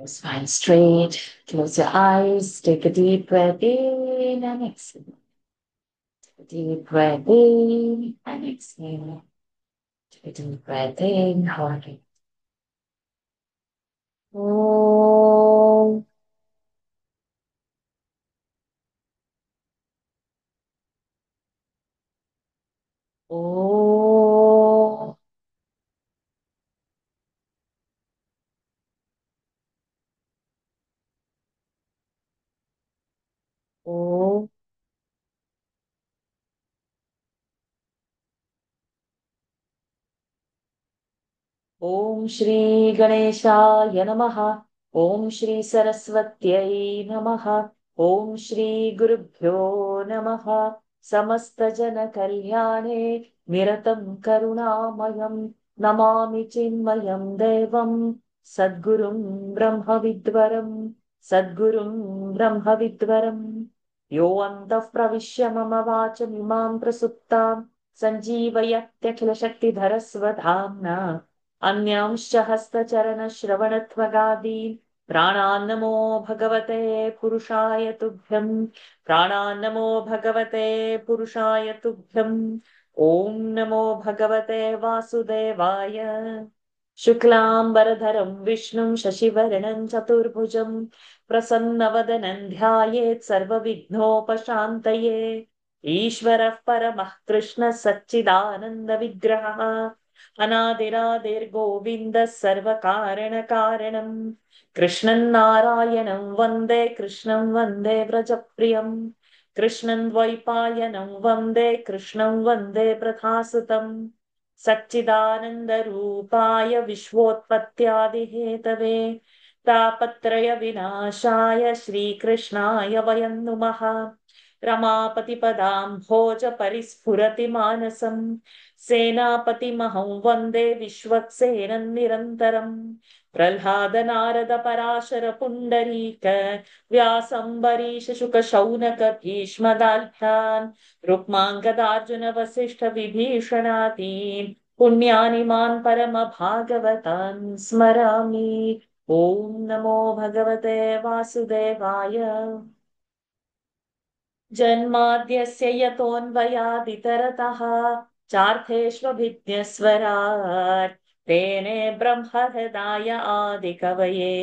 Spine straight. Close your eyes. Take a deep breath in and exhale. Deep breath in and exhale. Take a deep breath in. Hold it. Om. Om. Om. ॐ श्री गणेशाय नमः। ॐ श्री सरस्वत्यै नमः। ॐ श्री गुरुभ्यो नमः। समस्तजनकल्याणे निरतं करुणामयं नमामि चिन्मयं देवं सद्गुरुं ब्रह्मविद्वरं सद्गुरुं ब्रह्मविद्वरम् यो अन्तः प्रविश्य मम वाचमिमां प्रसुप्तां सञ्जीवयत्यखिलशक्तिधरस्वधाम्ना अन्यांश्च हस्तचरणश्रवणत्वगादीन् प्राणान्नमो भगवते पुरुषाय तुभ्यम् प्राणान्नमो भगवते पुरुषाय तुभ्यम् ॐ नमो भगवते वासुदेवाय। शुक्लाम्बरधरं विष्णुं शशिवर्णं चतुर्भुजं प्रसन्नवदनं ध्यायेत् सर्वविघ्नोपशान्तये। ईश्वरः परमः कृष्णः सच्चिदानन्दविग्रहः अनादिरादिर्गोविन्दः सर्वकारणकारणम् कृष्णं नारायणं वन्दे कृष्णं वन्दे व्रजप्रियम् कृष्णं द्वैपायनं वन्दे कृष्णं वन्दे प्रथासुतम् सच्चिदानन्दरूपाय विश्वोत्पत्त्यादिहेतवे तापत्रय विनाशाय श्रीकृष्णाय वयं नुमः। रमापतिपदाम्भोज परिस्फुरति मानसं सेनापतिमहं वन्दे विश्वक्सेनं निरन्तरम् प्रह्लाद नारद पराशर पुण्डरीक व्यासम्बरीश शुक शौनक भीष्मदाल्भ्यान् रुक्माङ्गदार्जुन वसिष्ठ विभीषणादीन् पुण्यानिमान् परमभागवतान् स्मरामि। ॐ नमो भगवते वासुदेवाय। जन्माद्यस्य यतोऽन्वयादितरतः चार्थेष्वभिज्ञस्वराट् तेने ब्रह्महृदाय आदिकवये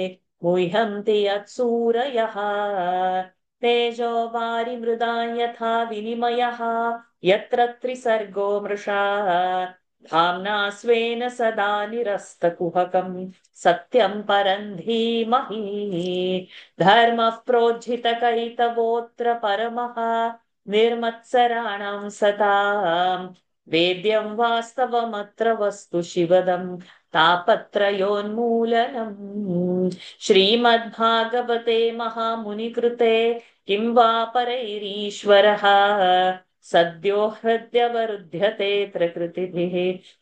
मुह्यन्ति यत्सूरयः तेजो वारिमृदां यथा विनिमयः यत्र त्रिसर्गो मृषा धाम्ना स्वेन सदा निरस्तकुहकम् सत्यं परं धीमहि धर्मः प्रोज्झितकैतवोऽत्र परमः निर्मत्सराणां सताम् वेद्यं वास्तवमत्र वस्तु शिवदम् तापत्रयोन्मूलनम् श्रीमद्भागवते महामुनिकृते किं वा परैरीश्वरः सद्यो हृद्यवरुध्यते प्रकृतिभिः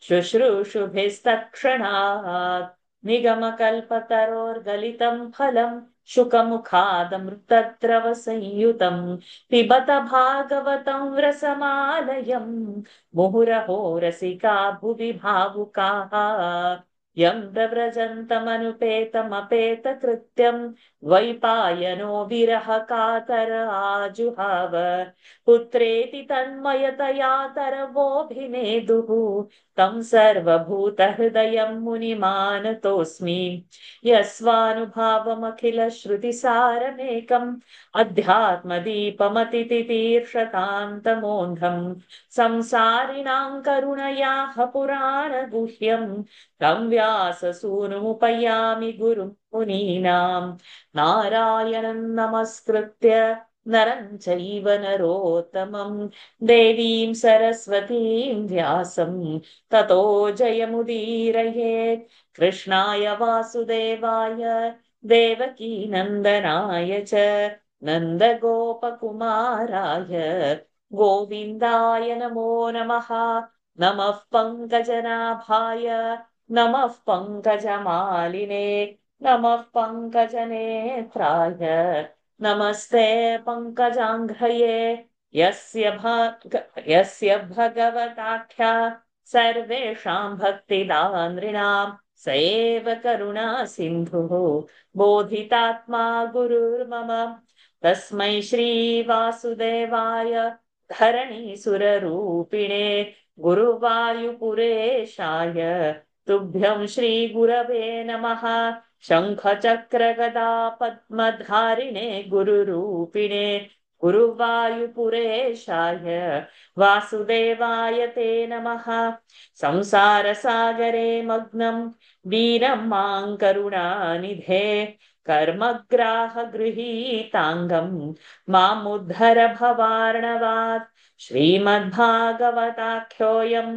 शुश्रूषुभिस्तत्क्षणात् निगमकल्पतरोर्गलितं फलं शुकमुखादमृतद्रवसंयुतं पिबत भागवतं रसमालयं मुहुरहो रसिका भुवि भावुकाः यं प्रव्रजन्तमनुपेतमपेतकृत्यं द्वैपायनो विरह कातर आजुहाव पुत्रेति तन्मयतया तरवोऽभिनेदुः तं सर्वभूतहृदयं मुनिमानतोऽस्मि यस्वानुभावमखिलश्रुतिसारमेकम् अध्यात्मदीपमतितितीर्षतान्तमोऽन्धम् संसारिणां करुणयाः पुराणगुह्यम् तं व्याससूनुमुपयामि गुरुं मुनीनां नारायणं नमस्कृत्य नरं चैव नरोत्तमं देवीं सरस्वतीं व्यासं ततो जयमुदीरयेत्। कृष्णाय वासुदेवाय देवकी नन्दनाय च नन्दगोपकुमाराय गोविन्दाय नमो नमः। नमः पङ्कजनाभाय नमः पङ्कजमालिने नमः पङ्कजनेत्राय नमस्ते पङ्कजाङ्घ्रये यस्य भगवताख्या सर्वेषां भक्तिदानृणां स एव करुणा सिन्धुः बोधितात्मा गुरुर्मम तस्मै श्रीवासुदेवाय धरणीसुररूपिणे गुरुवायुपुरेशाय तुभ्यं श्रीगुरवे नमः शङ्खचक्रगदा पद्मधारिणे गुरुरूपिणे गुरुवायुपुरेशाय वासुदेवाय ते नमः संसारसागरे मग्नं वीरं मां करुणानिधे कर्मग्राहगृहीताङ्गं मामुद्धर भवार्णवात् श्रीमद्भागवताख्योऽयं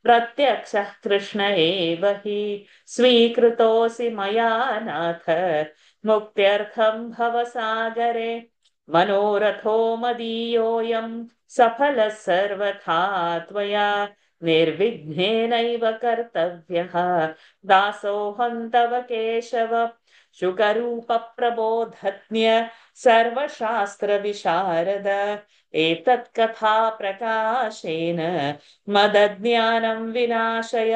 प्रत्यक्षः कृष्ण एव हि स्वीकृतोऽसि मया नाथ मुक्त्यर्थं भवसागरे मनोरथो मदीयोऽयं सफलः सर्वथा त्वया निर्विघ्नेनैव कर्तव्यः दासोऽहं तव केशव शुकरूपप्रबोधज्ञ सर्वशास्त्रविशारद एतत्कथा प्रकाशेन मदज्ञानं विनाशय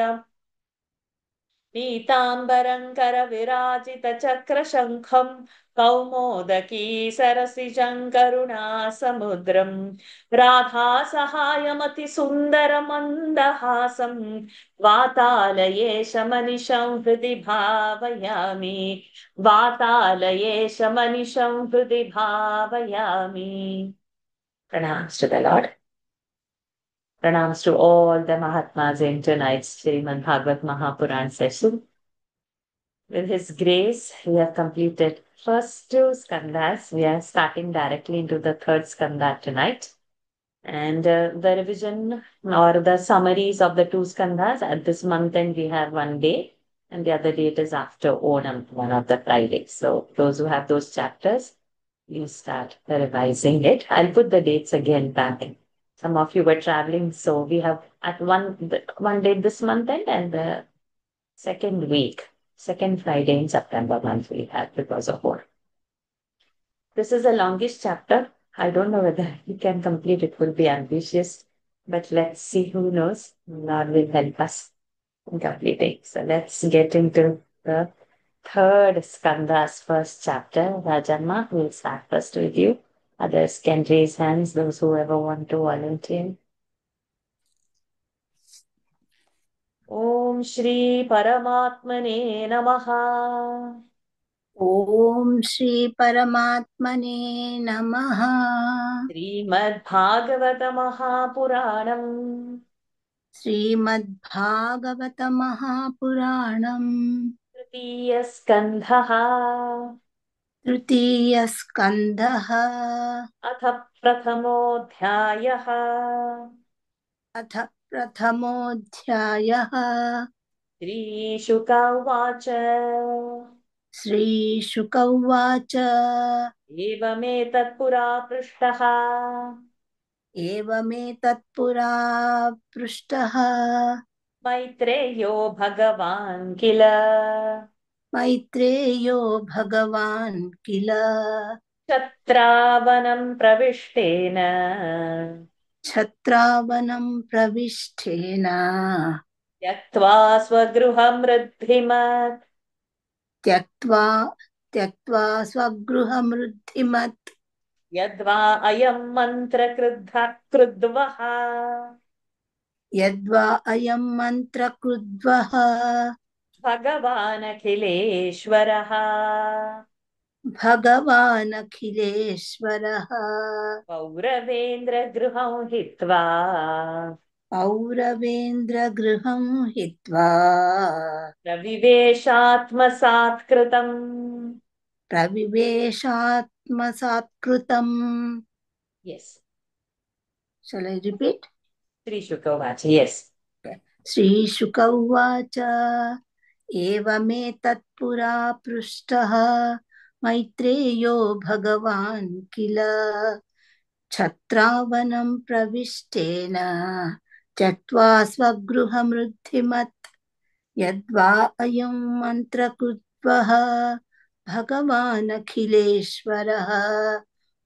पीताम्बरङ्करविराजितचक्रशङ्खं कौमोदकी सरसिजं करुणासमुद्रम् राधासहायमतिसुन्दरमन्दहासं वातालयेशमनिशं हृदि भावयामि वातालयेशमनिशं हृदि भावयामि Pranams to the Lord. Pranams to all the Mahatmas in tonight's Srimad Bhagavat Mahapuran session. With His grace, we have completed first two skandhas. We are starting directly into the third skandha tonight. And the revision or the summaries of the two skandhas at this month end, we have one day, and the other date is after Onam, one of the Fridays. So those who have those chapters, you start revising it. I'll put the dates again back. Some of you were traveling, so we have at one date this month end and the second week, second Friday in September month we have because of war. This is the longest chapter. I don't know whether we can complete. It will be ambitious, but let's see. Who knows? Lord will help us in completing. So let's get into the third Skanda's first chapter. Rajanma, we'll start first with you. Others can raise hands, those who ever want to volunteer. Om Shri Paramatmane Namaha. Om Shri Paramatmane Namaha. Srimad Mahapuranam. Srimad Mahapuranam. Tritiya Skandhaha. Tritiya Skandhaha. Atha Prathamodhyayaha. अथ प्रथमोऽध्यायः Shri Shuka Uvacha. श्रीशुक उवाच एवमेतत् पुरा पृष्टः एवमेतत्पुरा पृष्टः मैत्रेयो भगवान् किल मैत्रेयो भगवान् किल छत्रावनं प्रविष्टेन छत्रावनं प्रविष्टेन त्यक्त्वा स्वगृहं वृद्धिमत् त्यक्त्वा स्वगृहमृद्धिमत् यद्वा अयं मन्त्रक्रुद्धः यद्वा अयं मन्त्रकृद्वः भगवानखिलेश्वरः भगवानखिलेश्वरः पौरवेन्द्रगृहं हित्वा पौरवेन्द्रगृहं हित्वा प्रविवेशात्मसात्कृतम् प्रविवेशात्मसात्कृतम्. Yes. Shall I repeat? Sri Shukavacha, yes. श्रीशुक उवाच एवमेतत्पुरा पृष्टः मैत्रेयो भगवान् किल छत्रावनं प्रविष्टेन त्यक्त्वा स्वगृहमृद्धिमत् यद्वा अयं मन्त्रकृद्वः भगवान् अखिलेश्वरः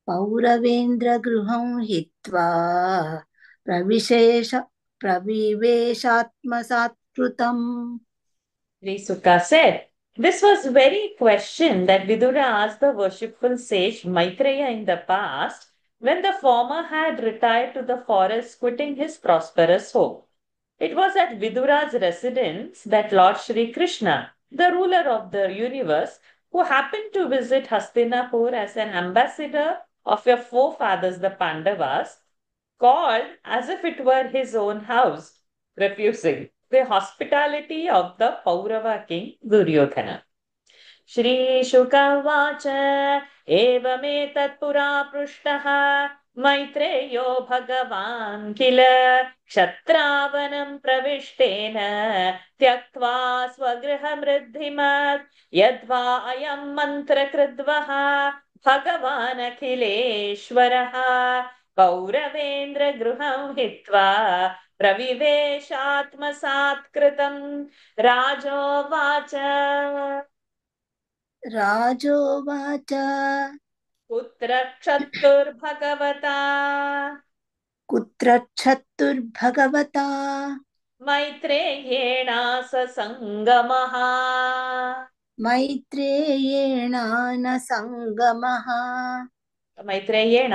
पौरवेन्द्रगृहं हित्वा प्रविवेशात्मसात्कृतम्. Sri Sukha said, this was the very question that Vidura asked the worshipful sage Maitreya in the past when the former had retired to the forest quitting his prosperous home. It was at Vidura's residence that Lord Shri Krishna, the ruler of the universe, who happened to visit Hastinapur as an ambassador of your forefathers, the Pandavas, called as if it were his own house, refusing the hospitality of the Paurava king Duryodhana. श्रीशुकवाच एवमेतत् पुरा पृष्टः मैत्रेयो भगवान् किल क्षत्रावनं प्रविष्टेन त्यक्त्वा स्वगृहमृद्धिमत् यद्वा अयं मन्त्रकृद्वः भगवान् अखिलेश्वरः कौरवेन्द्रगृहं हित्वा प्रविवेशात्मसात्कृतं राजोवाच राजोवाच पुत्र क्षत्तुर्भगवता कुत्रच्छत्तुर्भगवता मैत्रेयेण ससङ्गमः मैत्रेयेणान सङ्गमः मैत्रेयेण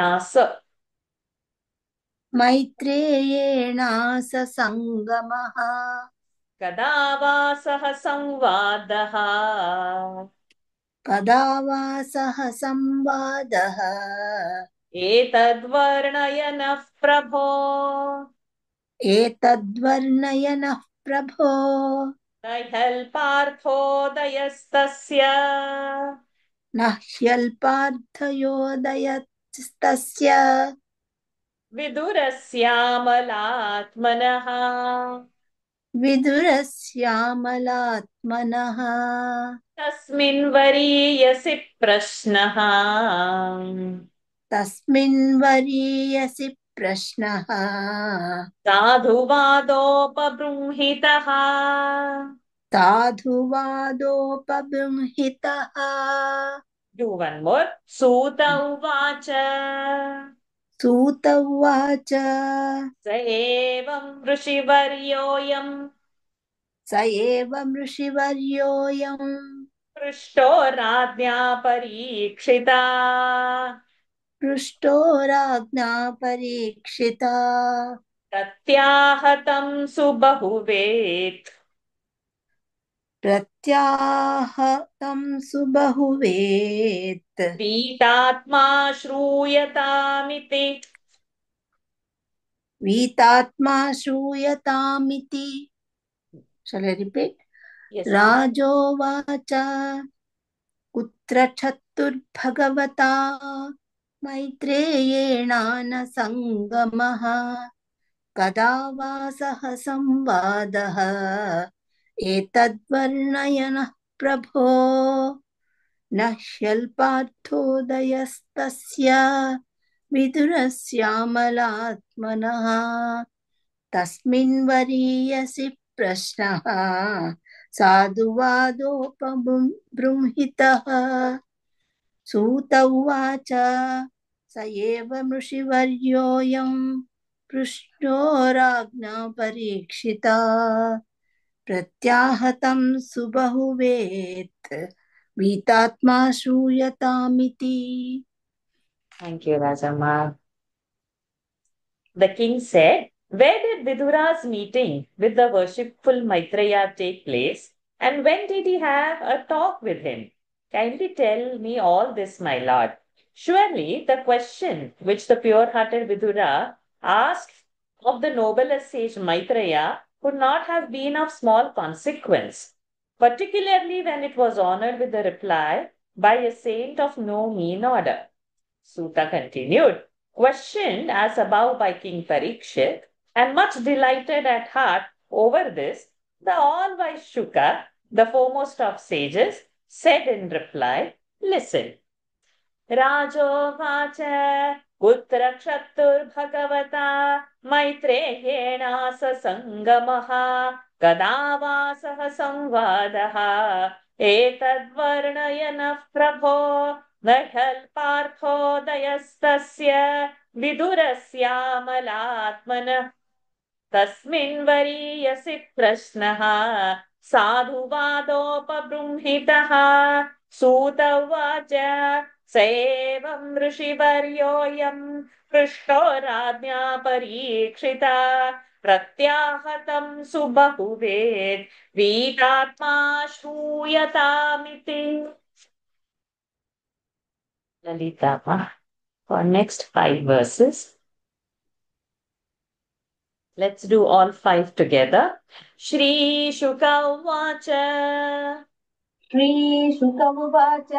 मैत्रेयेणास सङ्गमः कदा वा सह संवादः कदा वा सह संवादः एतद्वर्णयनः प्रभो एतद्वर्णयनः प्रभो नैहल्पार्थोदयस्तस्य न ह्यल्पार्थयोदयस्तस्य विदुरस्यामलात्मनः विदुरस्यामलात्मनः तस्मिन् वरीयसि प्रश्नः तस्मिन् वरीयसि प्रश्नः साधुवादोपबृंहितः साधुवादोपबृंहितः Do one more. Suta उवाच सूत उवाच स एवं ऋषिवर्योऽयम् स एव ऋषिवर्योऽयम् पृष्टो राज्ञा परीक्षिता पृष्टो राज्ञा परीक्षिता प्रत्याहतं सुबहुवेत् प्रत्याहतं सुबहुवेत् पीतात्मा श्रूयतामिति वीतात्मा श्रूयतामिति. Shall I repeat? Yes. राजोवाच कुत्र क्षत्तुर्भगवता मैत्रेयेणान सङ्गमः कदा वा सह संवादः एतद्वर्णयनः प्रभो न ह्यल्पार्थोदयस्तस्य विदुरस्यामलात्मनः तस्मिन् वरीयसि प्रश्नः साधुवादोपबृंहितः. सूत उवाच स एव ऋषिवर्योऽयं पृष्टो राज्ञा परीक्षिता प्रत्याहतं सुबहुवेत् वीतात्मा श्रूयतामिति. Thank you, Rajamma. The king said, where did Vidura's meeting with the worshipful Maitreya take place? And when did he have a talk with him? Kindly tell me all this, my lord. Surely the question which the pure-hearted Vidura asked of the noblest sage Maitreya could not have been of small consequence, particularly when it was honored with the reply by a saint of no mean order. Suta continued, questioned as above by King Parikshit, and much delighted at heart over this, the all-wise Shuka, the foremost of sages, said in reply, listen. राजोवाच कुत्र क्षत्तुर्भगवता मैत्रेयेण ससङ्गमः कदा वा सह संवादः एतद्वर्णयनः प्रभो न ह्यल्पार्थोदयस्तस्य विदुरस्यामलात्मनः तस्मिन् वरीयसि प्रश्नः साधुवादोपबृंहितः सूत उवाच स एवं ऋषिवर्योऽयं पृष्टो राज्ञा परीक्षिता प्रत्याहतं सुबहुवेत् वीतात्मा श्रूयतामिति. Lalita, for next 5 verses. Let's do all 5 together. Shri Shuka Uvacha श्रीशुक उवाच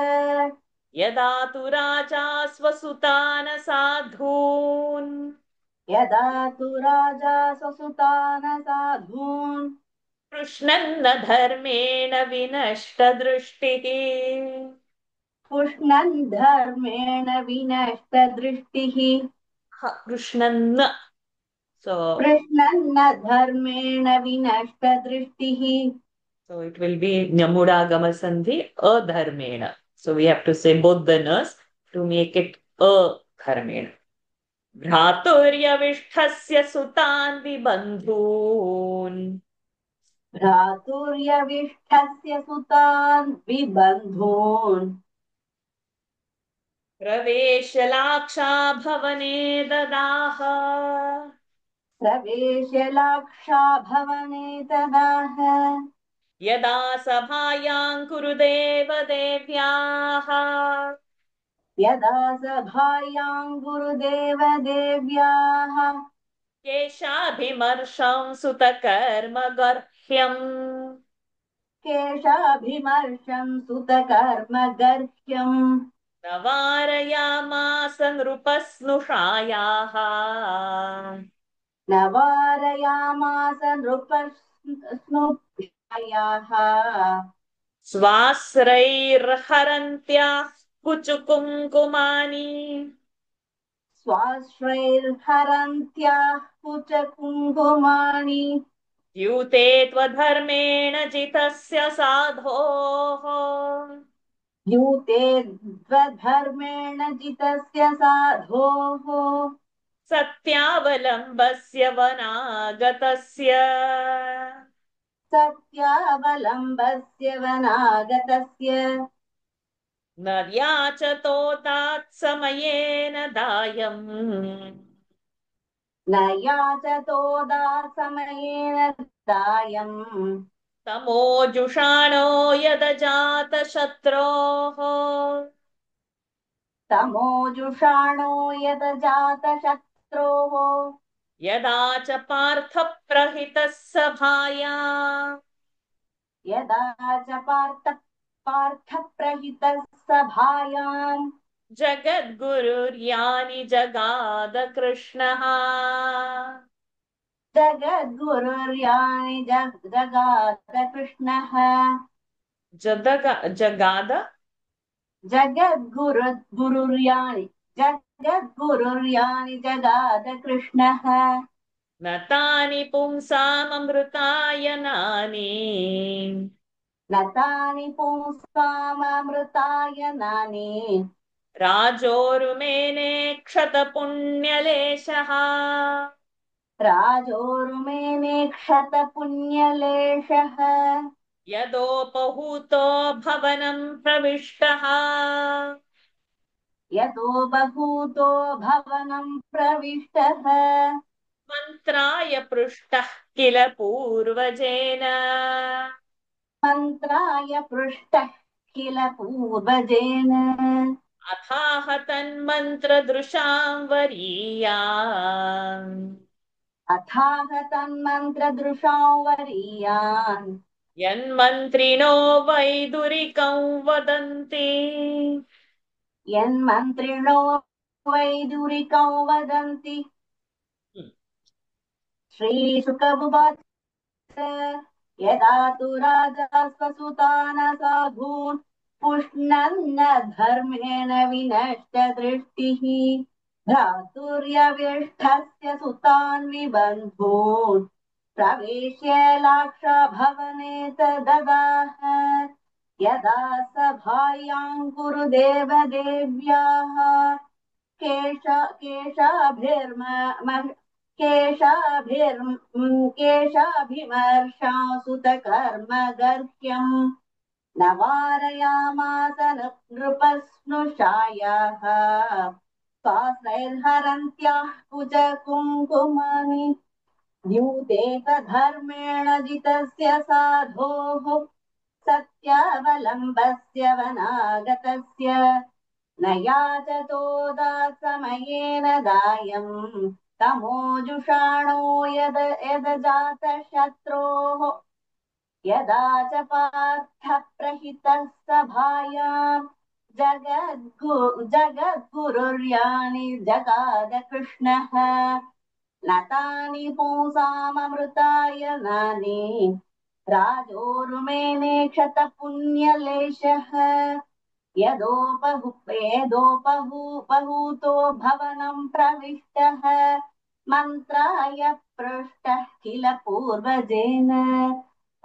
यदा तु राजा स्वसुतान साधून् यदा तु राजा स्वसुतान् साधून् पृश्नन्न धर्मेण विनष्टदृष्टिः. पुष्णन् धर्मेण विनष्टदृष्टिः पृश्नन्न. So कृष्णन्न धर्मेण विनष्टदृष्टिः. So it will be Nyamudagama Sandhi adharmena. So we have to say both the nas to make it adharmena. Bhraturyavisthasya sutan vibandhun. भ्रातुर्यविष्ठस्य सुतान् विबन्धून् प्रवेशलाक्षा भवने ददाह. प्रवेश्य लाक्षा भवने तदाह यदा सभायां कुरुदेव देव्याः. यदा सभायां गुरुदेवदेव्याः केशाभिमर्शं सुतकर्म गर्ह्यम्. केशाभिमर्शं सुतकर्मगर्ह्यम् न वारयामास नृपस्नुषायाः. न वारयामास नृपस्नुषायाः स्वाश्रैर्हरन्त्याः कुचकुङ्कुमानि. स्वाश्रैर्हरन्त्याः कुचकुङ्कुमानि द्यूते त्वधर्मेण जितस्य साधोः. यूते स्वधर्मेण जितस्य साधोः सत्यावलम्बस्य वनागतस्य. सत्यावलम्बस्य वनागतस्य न याचतो तात्समयेन दायम्. न याचतो दासमयेन दायम् तमोजुषाणो यदजातशत्रोः. तमोजुषाणो यदजातशत्रोः यदा च पार्थप्रहितः सभायाम्. यदा च पार्थप्रहितः सभायाम् जगद्गुरुर्यानि जगाद कृष्णः. जगद्गुरुर्यानि जगात कृष्णः जगाद जगद्गुरुर्यानि जगाद कृष्णः न तानि पुंसाममृताय नानि. न तानि पुंसाममृताय नानि राजोरुमेने क्षतपुण्यलेशः. राजोरुमेने क्षतपुण्यलेशः यदोपहूतो भवनं प्रविष्टः. यतो बहूतो भवनं प्रविष्टः मन्त्राय पृष्टः किल पूर्वजेन. मन्त्राय पृष्टः किल पूर्वजेन अथाह तन्मन्त्रदृशां वरीयान्. अथाह तन्मन्त्रदृशां वरीयान् यन्मन्त्रिणो वैदुरिकं वदन्ति. यन्मन्त्रिणो वैदुरिकं वदन्ति श्रीशुक उवाच यदा तु राजा स्वसुतान् साधून् पुष्णन्न धर्मेण विनष्टदृष्टिः भ्रातुर्यविष्ठस्य सुतान् विबन्धून् प्रवेश्य लाक्षाभवने तददाह यदा सभायां गुरुदेवदेव्याः केशाभिर्म केशाभिमर्शासुतकर्मगर्ह्यम् न वारयामास नृपस्नुषायाः स्वाश्रैर्हरन्त्याः कुचकुङ्कुमानि द्यूतेकधर्मेण जितस्य साधोः सत्यावलम्बस्य वनागतस्य न याचतो दासमयेन दायम् तमोजुषाणो यदजातशत्रोः यदा च पार्थः प्रहितः सभायाम् जगद्गुरुर्यानि जगाद कृष्णः न तानि पुंसाममृताय नानि राजोरुमेने क्षतपुण्यलेशः यदोपहूतो भवनम् प्रविष्टः मन्त्राय पृष्टः किल पूर्वजेन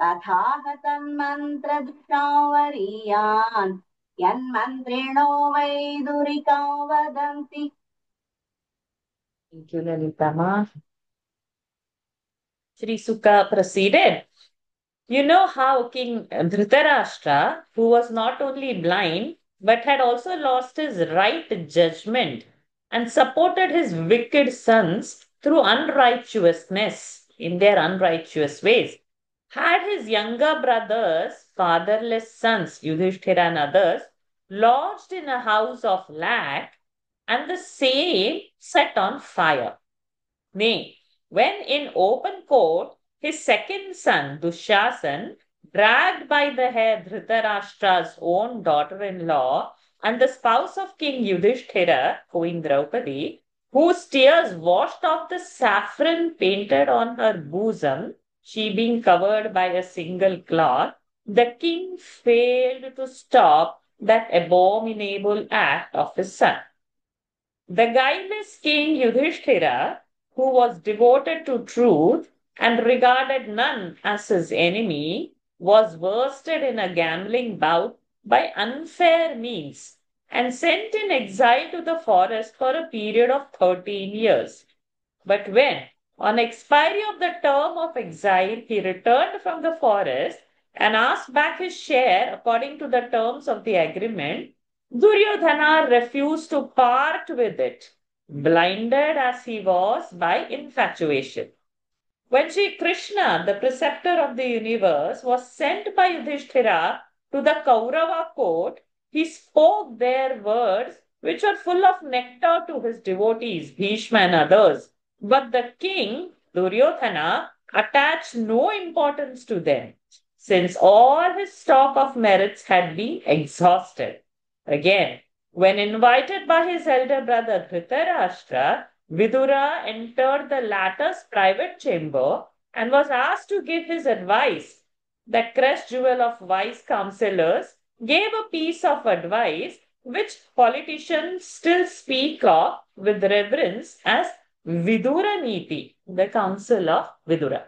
तथाह तन्मन्त्रदृशावरीयान् यन्मन्त्रिणो वैदुरिकं वदन्ति. Thank you, Lalitama. Sri Sukha proceeded. You know how King Dhritarashtra, who was not only blind, but had also lost his right judgment and supported his wicked sons through unrighteousness in their unrighteous ways, had his younger brothers, fatherless sons, Yudhishthira and others, lodged in a house of lac and the same set on fire. Nay, when in open court his second son, Dushasan, dragged by the hair Dhritarashtra's own daughter-in-law and the spouse of King Yudhishthira, Queen Draupadi, whose tears washed off the saffron painted on her bosom, she being covered by a single cloth, the king failed to stop that abominable act of his son. The guileless King Yudhishthira, who was devoted to truth and regarded none as his enemy, was worsted in a gambling bout by unfair means and sent in exile to the forest for a period of 13 years. But when, on expiry of the term of exile, he returned from the forest and asked back his share according to the terms of the agreement, Duryodhana refused to part with it, blinded as he was by infatuation. When Sri Krishna, the preceptor of the universe, was sent by Yudhishthira to the Kaurava court, he spoke their words which were full of nectar to his devotees, Bhishma and others. But the king, Duryodhana, attached no importance to them, since all his stock of merits had been exhausted. Again, when invited by his elder brother Dhritarashtra, Vidura entered the latter's private chamber and was asked to give his advice. The crest jewel of wise counselors gave a piece of advice which politicians still speak of with reverence as Vidura Niti, the counsel of Vidura.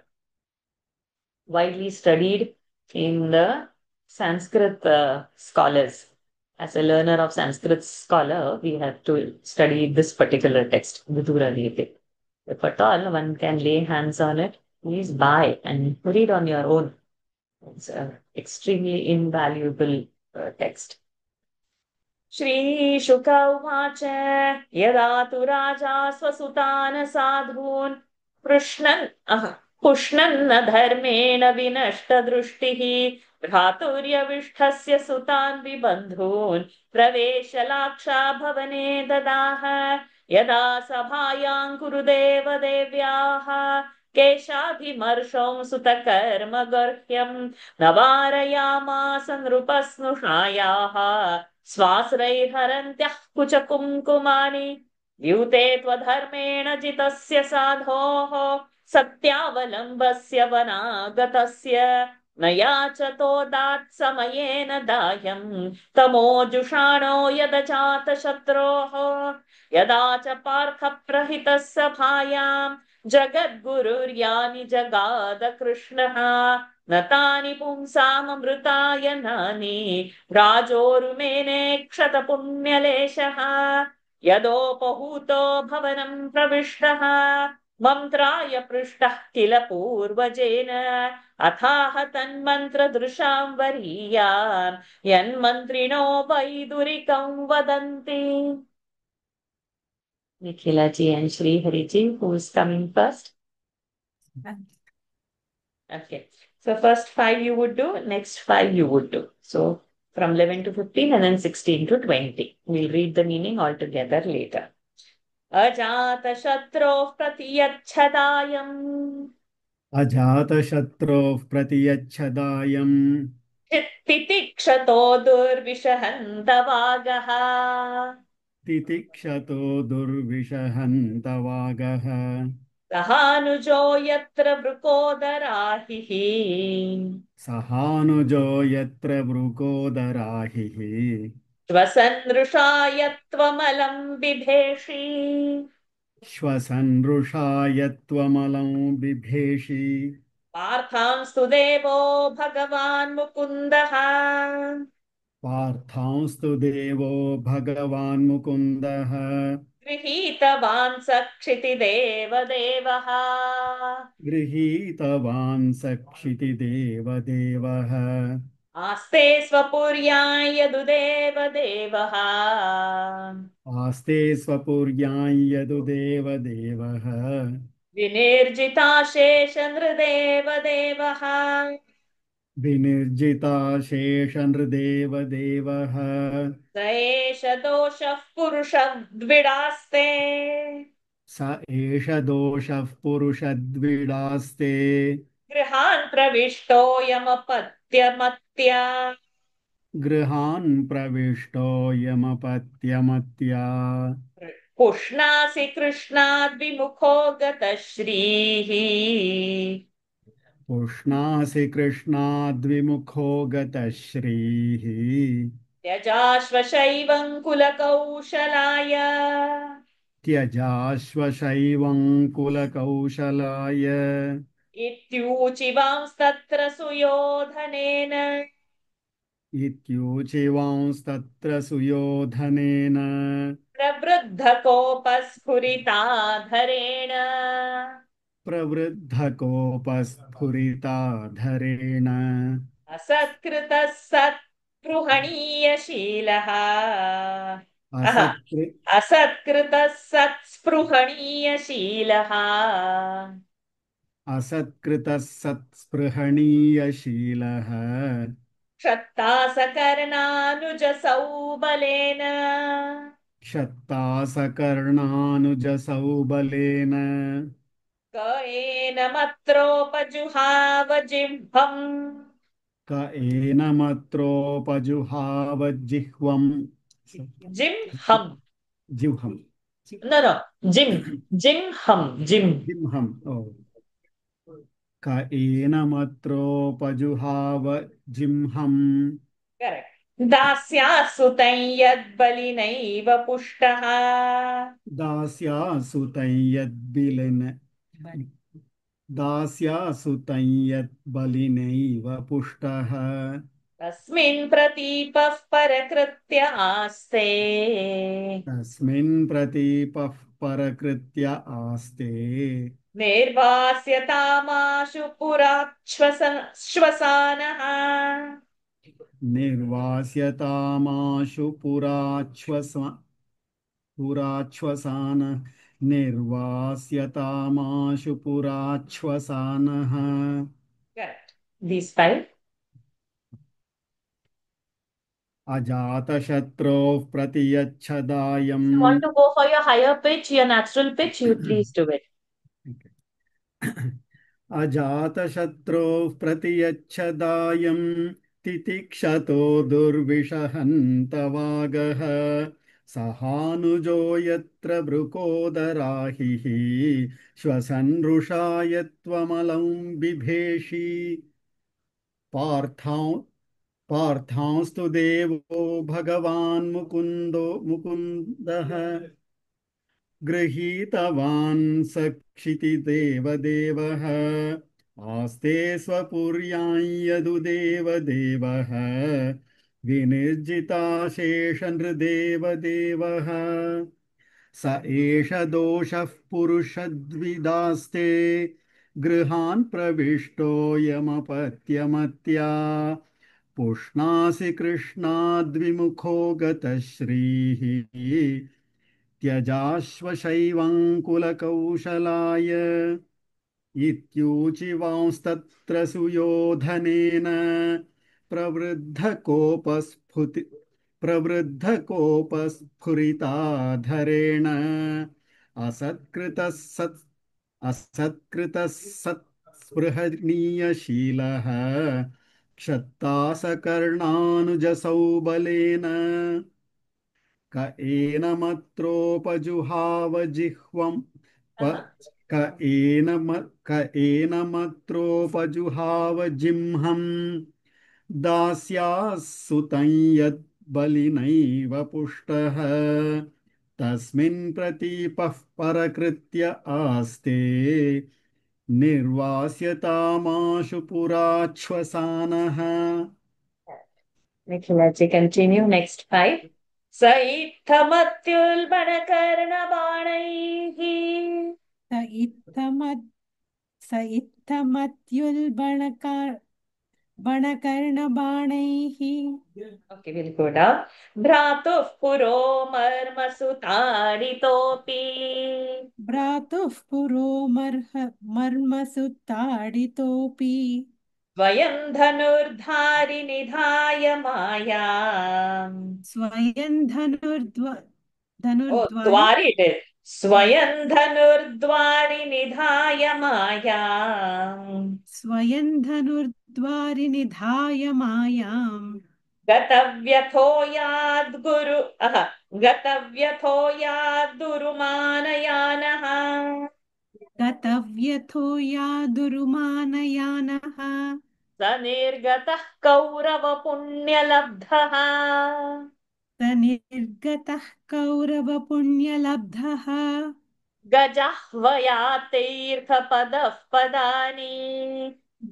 Widely studied in the Sanskrit scholars. As a learner of Sanskrit scholar, we have to study this particular text, Vidura Niti. If at all one can lay hands on it, please buy and read on your own. It's an extremely invaluable text. श्रीशुक उवाच यदा तु राजा स्वसुतान् साधून् पुष्णन्न धर्मेण विनष्टदृष्टिः भ्रातुर्यविष्ठस्य सुतान् विबन्धून् प्रवेशलाक्षा भवने ददाह यदा सभायां कुरुदेव देव्याः केशाभिमर्शं सुतकर्मगर्ह्यं न वारयामास नृपस्नुषायाः स्वाश्रैर्हरन्त्यः कुचकुङ्कुमानि द्यूते त्वधर्मेण जितस्य साधोः सत्यावलम्बस्य वनागतस्य न याचतो दात्समयेन दायम् तमोजुषाणो यदजातशत्रोः यदा च पार्थप्रहितः सभायाम् जगद्गुरुर्यानि जगाद कृष्णः न तानि पुंसाममृताय नानि राजोरुमेने क्षतपुण्यलेशः यदोपहूतो भवनं प्रविष्टः मन्त्राय पृष्टः किल पूर्वजेन अथाह तन्मन्त्रदृशां वरीयान् यन्मन्त्रिणो वैदुरिकं वदन्ति. Nikhila ji and Sri Hari ji, who is coming first? Okay. So first five you would do, next five you would do. So from 11 to 15 and then 16 to 20. We'll read the meaning all together later. अजातशत्रोः प्रतियच्छदायम् अजातशत्रोः प्रतियच्छदायम् तितिक्षतो दुर्विषहन्तवागः तितिक्षतो दुर्विषहन्तवागः सहानुजो यत्र वृकोदराहिः सहानुजो यत्र वृकोदराहिः श्वसन्नृषा यत्त्वमलं बिभेषि श्वसन् रुषाय त्वमलं बिभेषि पार्थांस्तु देवो भगवान् मुकुन्दः पार्थांस्तु देवो भगवान् मुकुन्दः गृहीतवान् स क्षितिदेवदेवः गृहीतवान् स क्षितिदेवदेवः आस्ते स्वपुर्यां यदुदेवदेवः आस्ते स्वपुर्यां यदुदेवदेवः विनिर्जिताशेषनृदेवदेवः विनिर्जिता शेषनृदेवदेवः स एष दोषः पुरुषद्विडास्ते स एष दोषः पुरुषद्विडास्ते गृहान् प्रविष्टोऽयमपत्यमत्या गृहान् प्रविष्टो यमपत्यमत्या पुष्णासि कृष्णाद्विमुखो गतः श्रीः पुष्णासि कृष्णाद्विमुखो गतः श्रीः त्यजाश्वशैवं कुलकौशलाय त्यजाश्वशैवं कुलकौशलाय इत्यूचिवांस्तत्र सुयोधनेन इत्यूचिवांस्तत्र सुयोधनेन प्रवृद्धकोपस्फुरिताधरेण प्रवृद्धकोपस्फुरिताधरेण असत्कृतः सत्पृहणीयशीलः असत्कृ असत्कृतः सत्स्पृहणीयशीलः असत्कृतः सत्स्पृहणीयशीलः क्षत्तासकर्णानुजसौबलेन क्षत्तासकर्णानुजसौबलेन क एनमत्रोपजुहावजिह्वम् क एनमत्रोपजुहावजिह्वम् जिह्वम् जिह्वम् no no जिम् जिह्वम् ओ क एनमत्रोपजुहावजिह्वम् correct दास्यासुतं यद्बलिनैव पुष्टः दास्यासुतं यद्बिलिन दास्यासुतं यद्बलिनैव पुष्टः तस्मिन् प्रतीपः परकृत्य आस्ते तस्मिन् प्रतीपः परकृत्य आस्ते निर्वास्यतामाशु पुराश्वसानः निर्वास्यतामाशु पुराश्वसान निर्वास्यतामाशु पुराश्वसानः correct these five. अजातशत्रोः प्रतियच्छदायम् If you want to go for your higher pitch, your natural pitch, you please do it. अजातशत्रोः प्रतियच्छदायम् तितिक्षतो दुर्विषहन्तवागः सहानुजो यत्र वृकोदराहिः श्वसन् रुषाय त्वमलं बिभेषि पार्थांस्तु देवो भगवान् मुकुन्दः गृहीतवान् स क्षितिदेवदेवः आस्ते स्वपुर्यां यदुदेवदेवः विनिर्जिताशेषनृदेवदेवः स एष दोषः पुरुषद्विदास्ते गृहान् प्रविष्टोऽयमपत्यमत्या पुष्णासि कृष्णाद्विमुखो गतश्रीः त्यजाश्वशैवङ्कुलकौशलाय इत्यूचिवांस्तत्र सुयोधनेन प्रवृद्धकोपस्फुति प्रवृद्धकोपस्फुरिताधरेण असत्कृतः सत् असत्कृतः सत्स्पृहणीयशीलः क्षत्तासकर्णानुजसौबलेन क एनमत्रोपजुहाव जिह्वम् क एनमत्रोपजुहाव जिह्वम् दास्यात्सुतं यद्बलिनैव पुष्टः तस्मिन् प्रतीपः परकृत्य आस्ते निर्वास्यतामाशु पुराश्वसानः Let's continue. Next five. स इत्थमत्युल्बणकर्णबाणैः स इत्थमत् स इत्थमत्युल्बणकर्णबाणैः Okay, we'll go down. भ्रातुः पुरो मर्मसुताडितोऽपि भ्रातुः पुरो मर्मसुताडितोऽपि स्वयं धनुर्धारि निधाय मायाम् स्वयं Oh, धनुर्द्वारि द्वारि it is. स्वयं धनुर्द्वारि निधाय मायाम् स्वयं धनुर्द्वारि निधाय मायाम् गतव्यथो याद्गुरु गतव्यथो याद्दुरुमानयानः गतव्यथो यादुरुमानयानः स निर्गतः कौरवपुण्यलब्धः स निर्गतः कौरवपुण्यलब्धः गजाह्वया तीर्थपदः पदानि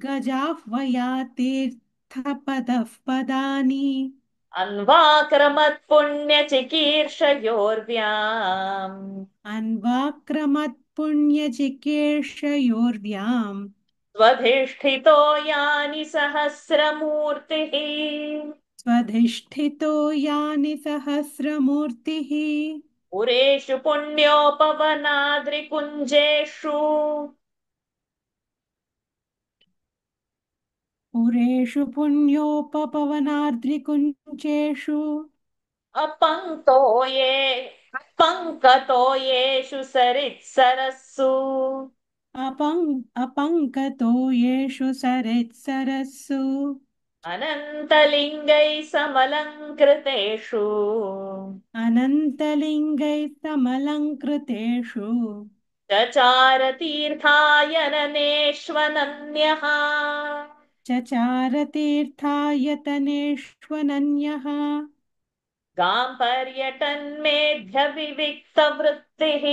गजाह्वया तीर्थपदः पदानि अन्वाक्रमत्पुण्यचिकीर्षयोर्व्याम् अन्वाक्रमत्पुण्यचिकीर्षयोर्व्याम् स्वधिष्ठितो यानि सहस्रमूर्तिः स्वधिष्ठितो यानि सहस्रमूर्तिः पुरेषु पुण्योपवनाद्रिकुञ्जेषु पुरेषु पुण्योपपवनार्द्रिकुञ्चेषु अपङ्क्तो ये अपङ्कतो येषु सरित्सरस्सु अपङ्कतो येषु सरित्सरस्सु अनन्तलिङ्गैः समलङ्कृतेषु अनन्तलिङ्गैः समलङ्कृतेषु चचार तीर्थायननेष्वनन्यः चचार तीर्थायतनेष्वनन्यः गाम्पर्यटन्मेध्यविविक्तवृत्तिः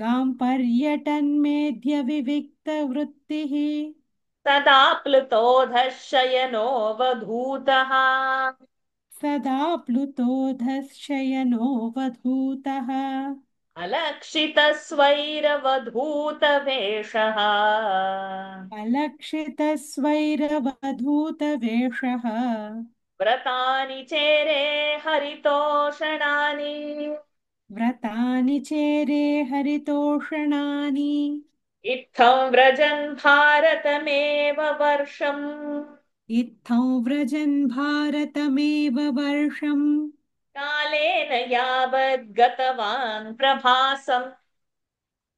गां पर्यटन्मेध्यविविक्तवृत्तिः सदा प्लुतोधशयनोऽवधूतः सदा प्लुतोधशयनोऽवधूतः अलक्षितस्वैरवधूतवेषः अलक्षितस्वैरवधूतवेषः व्रतानि चेरे हरितोषणानि व्रतानि चेरे हरितोषणानि इत्थं व्रजन् भारतमेव वर्षम् इत्थं व्रजन् भारतमेव वर्षम् कालेन यावद् गतवान् प्रभासम्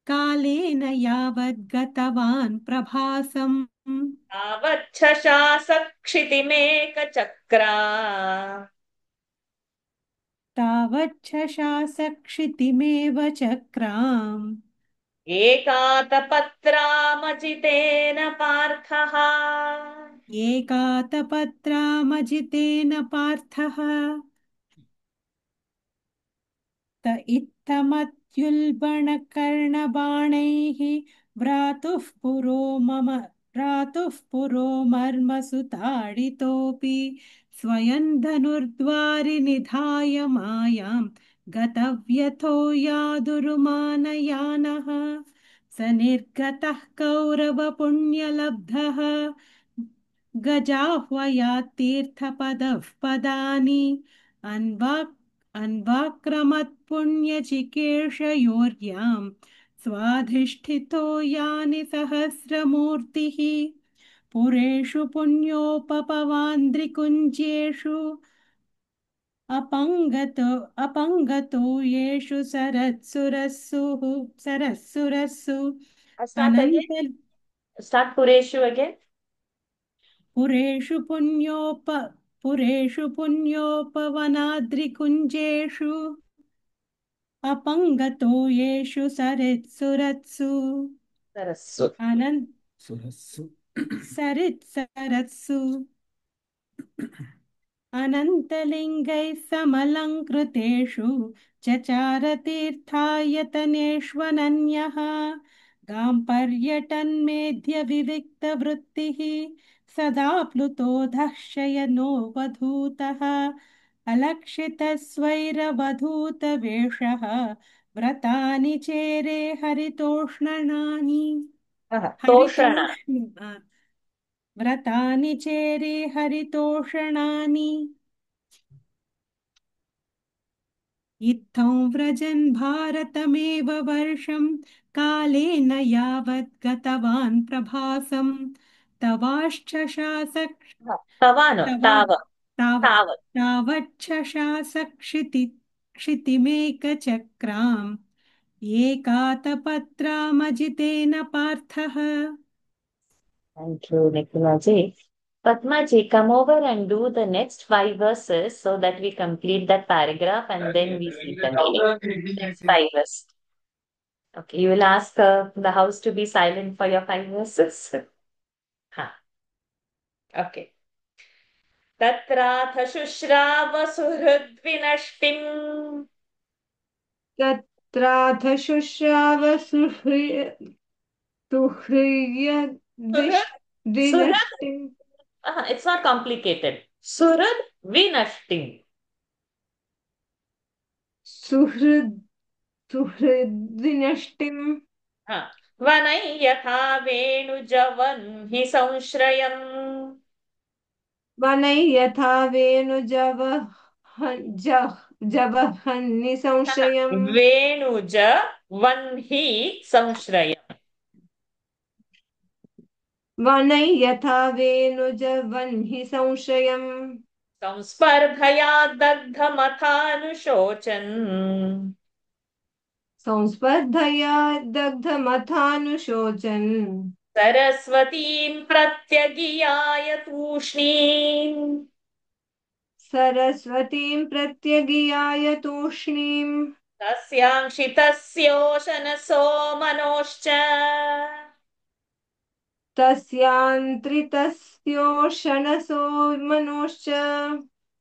कालेन यावद् गतवान् प्रभासम् तावच्छशासक्षितिमेकचक्रा तावच्छशासक्षितिमेव चक्राम् एकातपत्रामजितेन पार्थः एकातपत्रामजितेन पार्थः त इत्थमत्युल्बणकर्णबाणैः भ्रातुः पुरो मर्मसुताडितोऽपि स्वयं धनुर्द्वारि निधाय मायां गतव्यथो यादुरुमानयानः स निर्गतः कौरवपुण्यलब्धः गजाह्वयात्तीर्थपदः पदानि अन्वाक्रमत्पुण्यचिकीर्षयोर्यां स्वाधिष्ठितो यानि सहस्रमूर्तिः पुरेषु पुण्योपपवान्द्रिकुञ्जेषु अपङ्गतो येषु सरस्सुरस्सु Start again. अनन्त Start Pureshu again. पुरेषु पुण्योपवनाद्रिकुञ्जेषु अपङ्गतो येषु सरित्सुरत्सु Sarasu. अनन्त सुरस्सु सरित्सरत्सु अनन्तलिङ्गैः समलङ्कृतेषु चचारतीर्थायतनेष्वनन्यः गां पर्यटन्मेध्य विविक्तवृत्तिः सदा प्लुतोधः शयनो वधूतः अलक्षितस्वैरवधूतवेषः व्रतानि चेरे हरितोष्णनानि Toshana. हरितोष्ण व्रतानि चेरे हरितोषणानि इत्थं व्रजन् भारतमेव वर्षं कालेन यावत् गतवान् प्रभासं तवाश्च शासक Tavano. तव Tava. ताव Tava. तावच्च क्षितिमेकचक्राम् एकातपत्रामजितेन Partha Thank you, Nicola ji. Padma ji, come over and do the next 5 verses so that we complete that paragraph and then we see the meaning. Next 5 verses. Okay, you will ask the house to be silent for your 5 verses. Ha. Okay. तत्राथ शुश्राव सुहृद्विनष्टिम् तत्राथ शुश्राव सुहृय Surad, द्विनष्टिम् it's not complicated. Surad Vinashtim. सुहृद्विनष्टिम् वनै यथा वेणुजवह्नि संश्रयम् वनै यथा जवहन्नि संश्रयम् वेणुजवह्नि संश्रयम् वनै यथा वेणुजवह्नि संश्रयम् संस्पर्धया दग्धमथानुशोचन् संस्पर्धया दग्धमथानुशोचन् सरस्वतीं प्रत्यगियाय तूष्णीम् सरस्वतीं प्रत्यगियाय तूष्णीम् तस्यांशितस्योशनसो मनोश्च तस्यान्त्रितस्योषणसो मनोश्च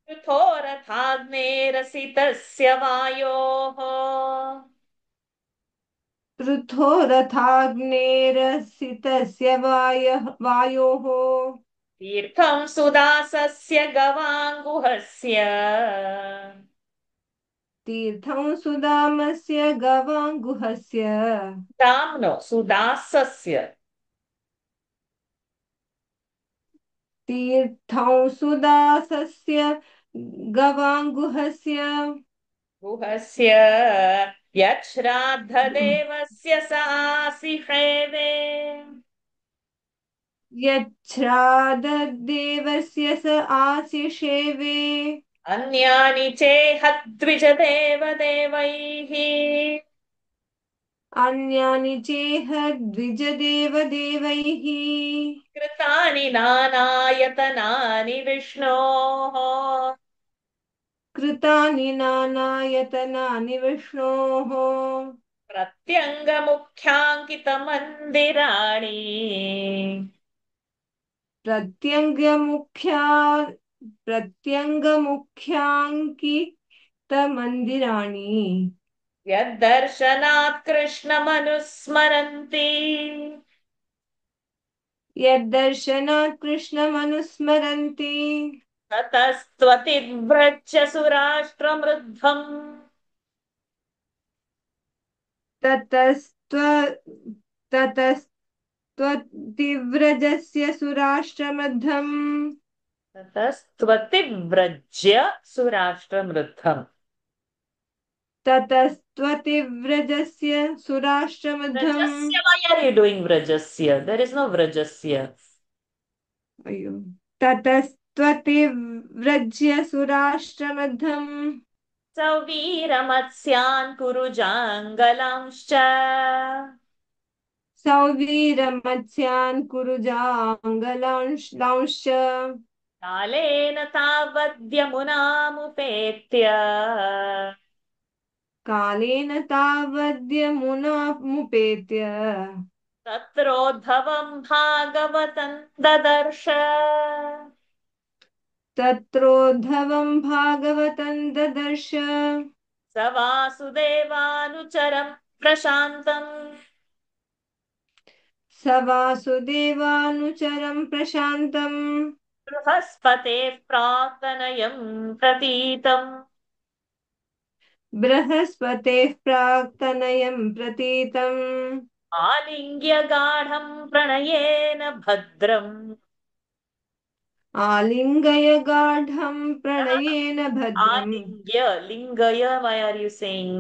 पृथोरथाग्नेरसितस्य वायोः पृथो रथाग्नेरसितस्य वायोः तीर्थं सुदासस्य गवाङ्गुहस्य तीर्थं सुदामस्य गवाङ्गुहस्य दाम्नो सुदासस्य तीर्थं सुदासस्य गवाङ्गुहस्य गुहस्य यच्छ्राद्धदेवस्य स आसिषेवे यच्छ्राद्धदेवस्य स आशिषेवे अन्यानि चेहद्विजदेवदेवैः अन्यानि चेह द्विजदेवदेवैः कृतानि नानायतनानि विष्णोः कृतानि नानायतनानि विष्णोः प्रत्यङ्गमुख्याङ्कितमन्दिराणि प्रत्यङ्गमुख्या प्रत्यङ्गमुख्याङ्कितमन्दिराणि यद्दर्शनात् कृष्णमनुस्मरन्ति यद्दर्शनात् कृष्णमनुस्मरन्ति ततस्त्वतिव्रज सुराष्ट्रमृद्धम् ततस्त्व ततस्त्वतिव्रजस्य सुराष्ट्रमध्यम् ततस्त्वतिव्रज्य सुराष्ट्रमृद्धम् ततस्त्वतिव्रजस्य सुराष्ट्रमध्यम् व्रजस्य, why are you doing व्रजस्य? There is no व्रजस्य. अय्यो ततस्त्वतिव्रज्य सुराष्ट्रमध्यम् सौवीरमत्स्यान् कुरुजाङ्गलांश्च सौवीरमत्स्यान् कुरुजाङ्गलांश्च कालेन तावद्यमुनामुपेत्य कालेन तावद्यमुनामुपेत्य तत्रोद्धवम् भागवतम् ददर्श तत्रोद्धवम् भागवतम् ददर्श स वासुदेवानुचरम् प्रशान्तम् स वासुदेवानुचरम् प्रशान्तम् बृहस्पतेः प्राक्तनयम् प्रतीतम् बृहस्पतेः प्राक्तनयम् प्रतीतम् आलिङ्ग्य गाढम् प्रणयेन भद्रम् आलिङ्गय गाढम् प्रणयेन भद्रम् आलिङ्ग्य लिङ्गय, why are you saying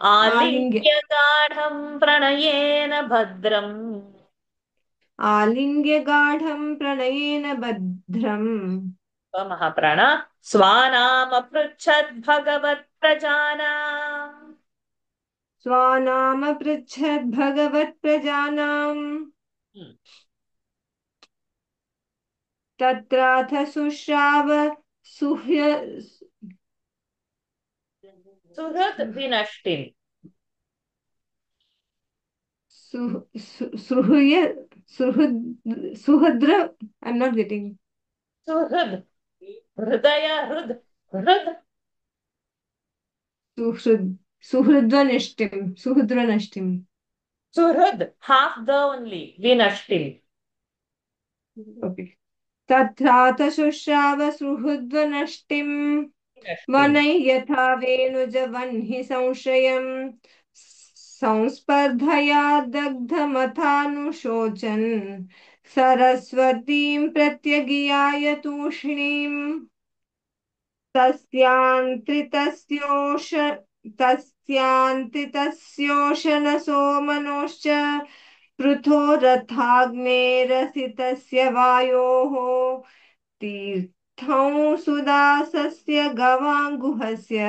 आलिङ्ग्य आलिङ्ग्य गाढम् प्रणयेन भद्रम् आलिङ्ग्य गाढम् प्रणयेन भद्रम् महाप्राण स्वानामपृच्छद् भगवत्प्रजानाम् स्वानामपृच्छद् भगवत्प्रजानाम् तत्राथ शुश्राव सुह्य सुहृद् विनष्टिम् सुहृय सुहृद्र I'm not getting सुहृद् हृदय हृद् हृद् सुहृद् सुहृद्वनष्टिम् सुहृद् half the only विनष्टिम् okay तत्राथ शुश्राव सुहृद्वनष्टिम् वनै यथा वेणुजवह्नि संशयम् संस्पर्धया दग्धमथानुशोचन् सरस्वतीं प्रत्यगियाय तूष्णीम् तस्यान्त्रितस्योशनसो मनोश्च पृथो रथाग्नेरसितस्य वायोः तीर्थं सुदासस्य गवाङ्गुहस्य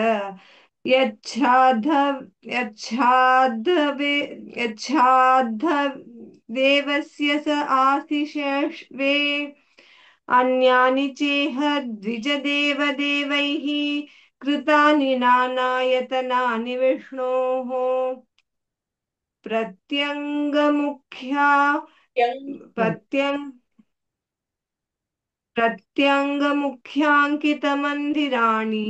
यच्छाद्धदेवस्य स आशिषवे अन्यानि चेह द्विजदेवदेवैः कृतानि नानायतनानि विष्णोः प्रत्यङ्गमुख्या प्रत्यङ्गमुख्याङ्कितमन्दिराणि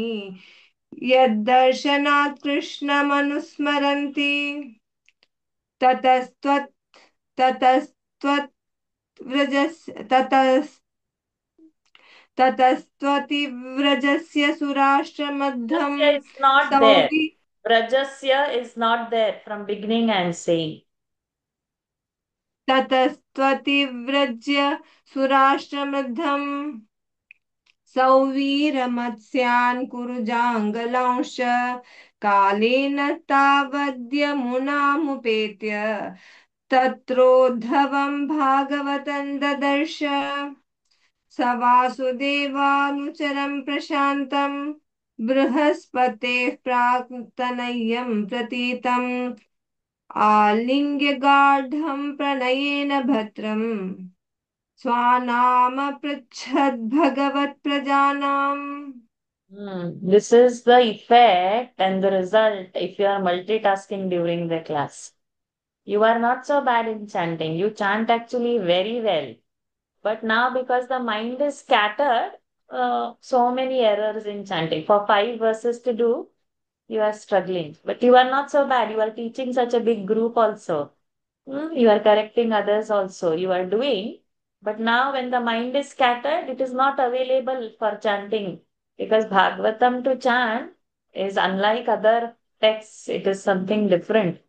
यद्दर्शनात् कृष्णमनुस्मरन्ति ततस्त्वतिव्रजस्य सुराष्ट्रमध्यम् Brajasya is not there. सौवि Brajasya is not there from beginning I am saying. ततस्त्वतिव्रज्य सुराष्ट्रमध्यम् सौवीरमत्स्यान् कुरुजाङ्गलांश्च कालेन तावद्यमुनामुपेत्य तत्रोद्धवम् भागवतम् ददर्श स वासुदेवानुचरम् प्रशान्तम् बृहस्पतेः प्राक्तनय्यम् प्रतीतम् आलिङ्ग्य गाढम् प्रणयेन भद्रम् स्वानामपृच्छद् भगवत्प्रजानाम् This is the effect and the result if you are multitasking during the class. You are not so bad in chanting. You chant actually very well. But now because the mind is scattered, so many errors in chanting. For 5 verses to do, you are struggling. But you are not so bad. You are teaching such a big group also. You are correcting others also. You are doing. But now when the mind is scattered, it is not available for chanting. Because Bhagavatam to chant is unlike other text, it is something different.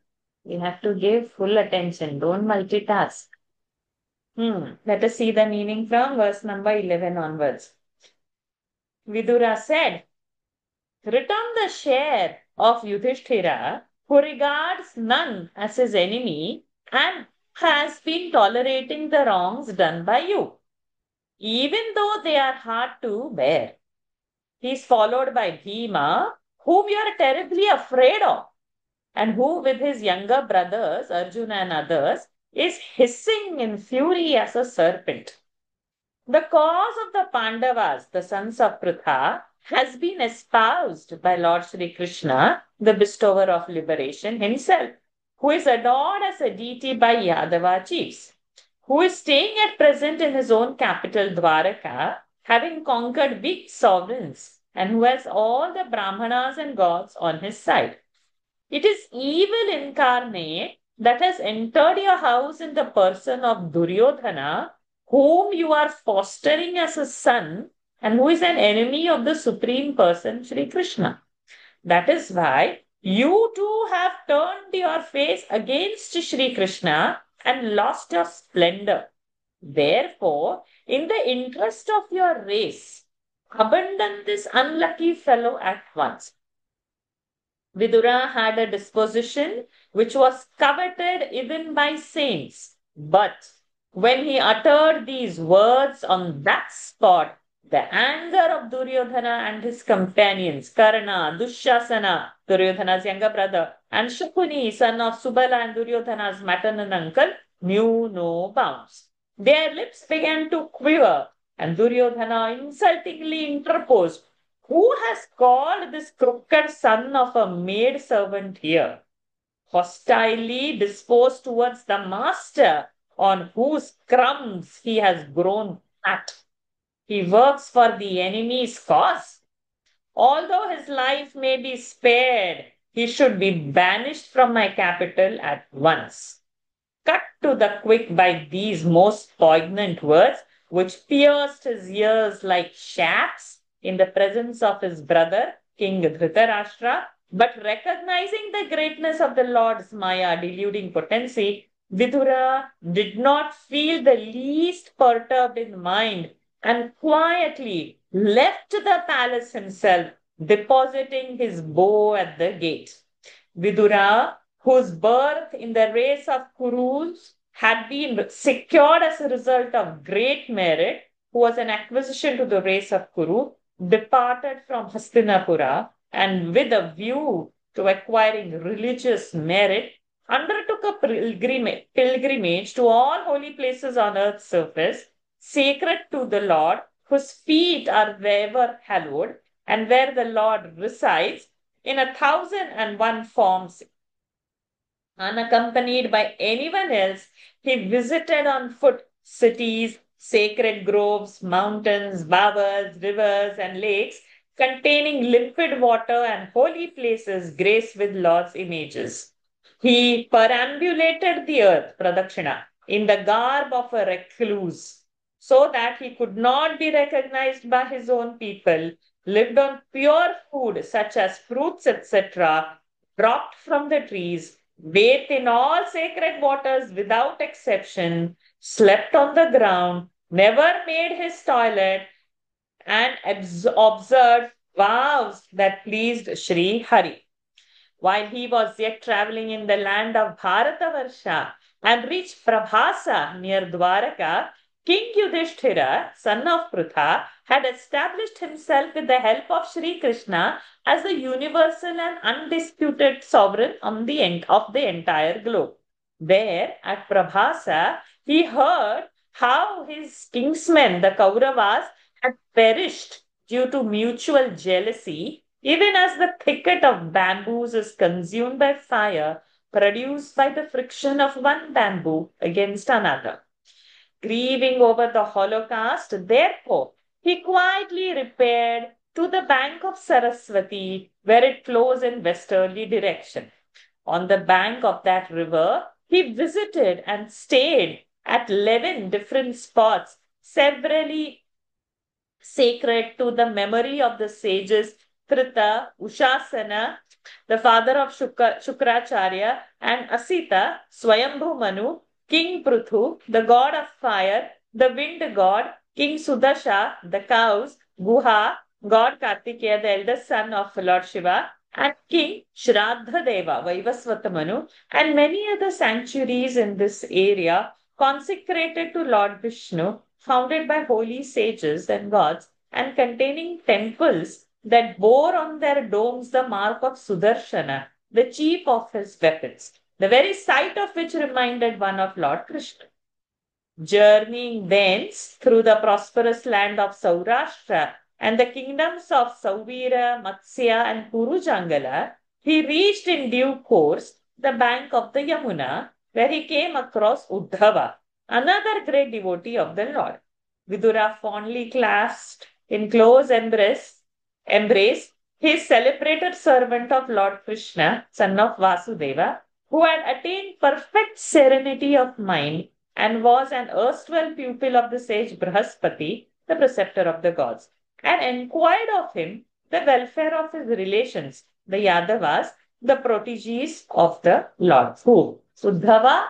You have to give full attention. Don't multitask. Let us see the meaning from verse number 11 onwards. Vidura said, return the share of Yudhishthira, who regards none as his enemy and has been tolerating the wrongs done by you, even though they are hard to bear. He is followed by Bhima, whom you are terribly afraid of, and who, with his younger brothers, Arjuna and others, is hissing in fury as a serpent. The cause of the Pandavas, the sons of Pritha, has been espoused by Lord Sri Krishna, the bestower of liberation himself, who is adored as a deity by Yadava chiefs, who is staying at present in his own capital Dwaraka, having conquered big sovereigns, and who has all the Brahmanas and gods on his side. It is evil incarnate that has entered your house in the person of Duryodhana, whom you are fostering as a son and who is an enemy of the Supreme Person, Sri Krishna. That is why you too have turned your face against Sri Krishna and lost your splendor. Therefore, in the interest of your race, abandon this unlucky fellow at once. Vidura had a disposition which was coveted even by saints. But when he uttered these words on that spot, the anger of Duryodhana and his companions, Karna, Dushasana, Duryodhana's younger brother, and Shukuni, son of Subala and Duryodhana's maternal uncle, knew no bounds. Their lips began to quiver, and Duryodhana insultingly interposed, who has called this crooked son of a maid servant here? Hostilely disposed towards the master on whose crumbs he has grown fat. He works for the enemy's cause. Although his life may be spared, he should be banished from my capital at once. Cut to the quick by these most poignant words, which pierced his ears like shafts, in the presence of his brother, King Dhritarashtra, but recognizing the greatness of the Lord's Maya deluding potency, Vidura did not feel the least perturbed in mind and quietly left the palace himself, depositing his bow at the gate. Vidura, whose birth in the race of Kurus had been secured as a result of great merit, who was an acquisition to the race of Kuru, departed from Hastinapura and with a view to acquiring religious merit, undertook a pilgrimage to all holy places on earth's surface, sacred to the Lord, whose feet are ever hallowed, and where the Lord resides in 1,001 forms. Unaccompanied by anyone else, he visited on foot cities, sacred groves, mountains, bowers, rivers, and lakes containing limpid water and holy places graced with Lord's images. He perambulated the earth, Pradakshina, in the garb of a recluse, so that he could not be recognized by his own people, lived on pure food such as fruits, etc., dropped from the trees, bathed in all sacred waters without exception, slept on the ground, never made his toilet, and observed vows that pleased Sri Hari. While he was yet traveling in the land of Bharatavarsha and reached Prabhasa near Dwaraka, King Yudhishthira, son of Pritha, had established himself with the help of Sri Krishna as the universal and undisputed sovereign of the entire globe. There, at Prabhasa, he heard how his kinsmen, the Kauravas, had perished due to mutual jealousy, even as the thicket of bamboos is consumed by fire produced by the friction of one bamboo against another. Grieving over the holocaust, therefore, he quietly repaired to the bank of Saraswati, where it flows in westerly direction. On the bank of that river, he visited and stayed at 11 different spots, severally sacred to the memory of the sages Trita, Ushasana, the father of Shukracharya, and Asita, Swayambhu Manu, King Pruthu, the god of fire, the wind god, King Sudasha, the cows, Guha, god Kartikeya, the eldest son of Lord Shiva, and King Shraddha Deva, Vaivasvata Manu, and many other sanctuaries in this area consecrated to Lord Vishnu, founded by holy sages and gods, and containing temples that bore on their domes the mark of Sudarshana, the chief of his weapons, the very sight of which reminded one of Lord Krishna. Journeying thence through the prosperous land of Saurashtra and the kingdoms of Sauvira, Matsya, and Purujangala, he reached in due course the bank of the Yamuna, where he came across Uddhava, another great devotee of the Lord. Vidura fondly clasped in close embrace his celebrated servant of Lord Krishna, son of Vasudeva, who had attained perfect serenity of mind and was an erstwhile pupil of the sage Brahaspati, the preceptor of the gods, and inquired of him the welfare of his relations, the Yadavas, the proteges of the Lord. Who? Vidura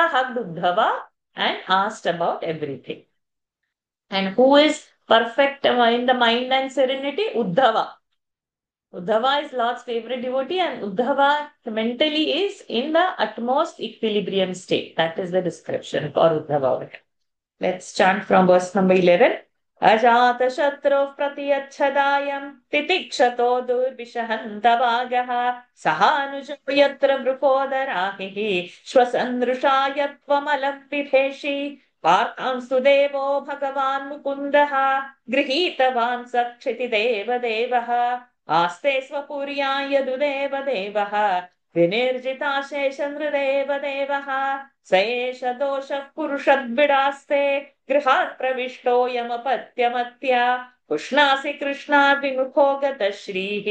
hugged Uddhava and asked about everything. And who is perfect in the mind and serenity? Uddhava. Uddhava is Lord's favorite devotee, and Uddhava mentally is in the utmost equilibrium state. That is the description for Uddhava. Let's chant from verse number 11. Ajata shatru pratiyachadayam titikshato durvishahantavagaha sahanujo yatra vrupodarahihi shvasandrushayatvam vidheshi Partamstu devo bhagavan mukundaha grihitavan sakshiti deva devaha आस्ते स्वपुर्याय यदुदेव देवः विनिर्जिताशेषनृदेव देवः स एष दोषः पुरुषद्बिडास्ते गृहात् प्रविष्टोऽयमपत्यमत्या पुष्णासि कृष्णाद् विमुखो गतश्रीः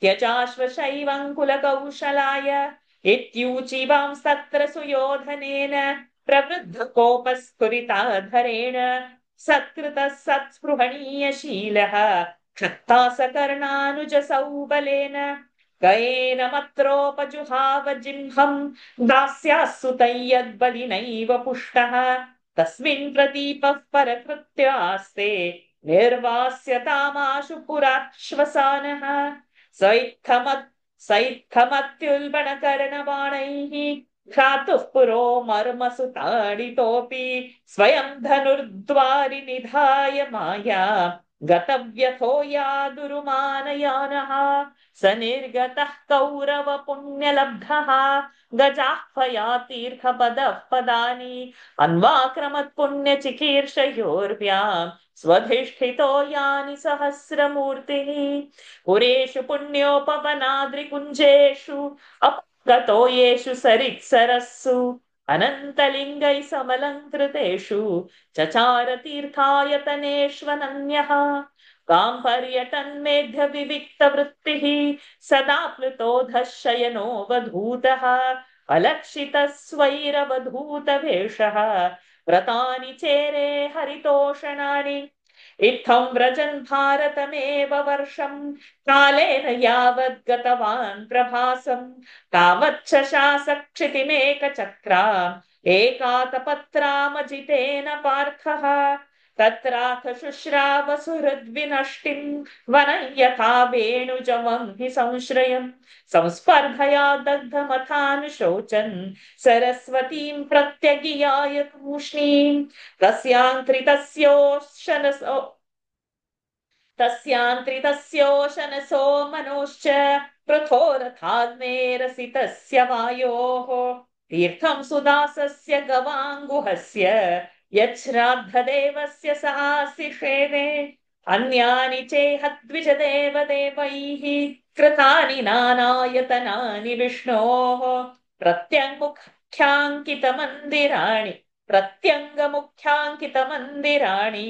त्यजाश्वशैवङ्कुलकौशलाय इत्यूचिवांस्तत्र सुयोधनेन प्रवृद्धकोपस्फुरिताधरेण सत्कृतः सत्स्पृहणीयशीलः क्षत्ता सकर्णानुजसौबलेन गयेन मत्रोपजुहाव जिह्वम् दास्यास्सुतं यद्बलिनैव पुष्टः तस्मिन् प्रदीपः परकृत्यास्ते निर्वास्यतामाशु पुराश्वसानः सैत्थमत्युल्बणकर्णबाणैः घ्रातुः पुरो मर्मसुताडितोऽपि स्वयं धनुर्द्वारि निधाय माया गतव्यथो यादुरुमानयानः स निर्गतः कौरव पुण्यलब्धः गजाह्वया तीर्थपदः पदानि अन्वाक्रमत् पुण्यचिकीर्षयोर्व्याम् स्वधिष्ठितो यानि सहस्रमूर्तिः पुरेषु पुण्योपवनाद्रिकुञ्जेषु अपगतो येषु सरित्सरस्सु अनन्तलिङ्गैः समलङ्कृतेषु चचार तीर्थायतनेष्वनन्यः कां पर्यटन्मेध्य विविक्तवृत्तिः सदा प्लुतोधः शयनोऽवधूतः अलक्षितः स्वैरवधूतवेषः व्रतानि चेरे हरितोषणानि इत्थं व्रजन् भारतमेव वर्षं कालेन यावद् गतवान् प्रभासं तावच्च शासक्षितिमेकचक्रा एकातपत्रामजितेन पार्थः तत्राथ शुश्राव सुहृद्विनष्टिं वनं यथा वेणुजमं हि संश्रयम् संस्पर्धया दग्धमथानुशोचन् सरस्वतीं प्रत्यगियाय तूष्णीं तस्यान्त्रितस्योशनसो मनोश्च पृथोरथाग्नेरसितस्य वायोः तीर्थं सुदासस्य गवाङ्गुहस्य यच्छ्राद्धदेवस्य सहासिषेदे अन्यानि चेहद्विजदेवदेवैः कृतानि नानायतनानि विष्णोः प्रत्यङ्गमुख्याङ्कितमन्दिराणि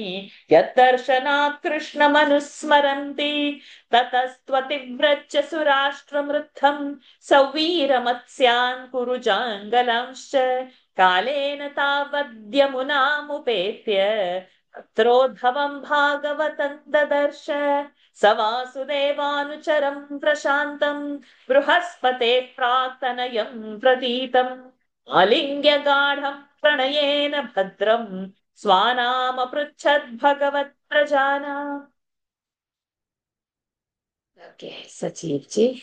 यद्दर्शनात् कृष्णमनुस्मरन्ति ततस्त्वतिव्रज सुराष्ट्रमृद्धं सौवीरमत्स्यान् कुरुजाङ्गलांश्च कालेन तावद्यमुनामुपेत्य त्रोद्भवं भागवतं ददर्श स वासुदेवानुचरं प्रशान्तं बृहस्पते प्राक्तनयं प्रतीतम् आलिङ्ग्य गाढं प्रणयेन भद्रं स्वानामपृच्छद्भगवत्प्रजानाम्. Okay, Sachivji.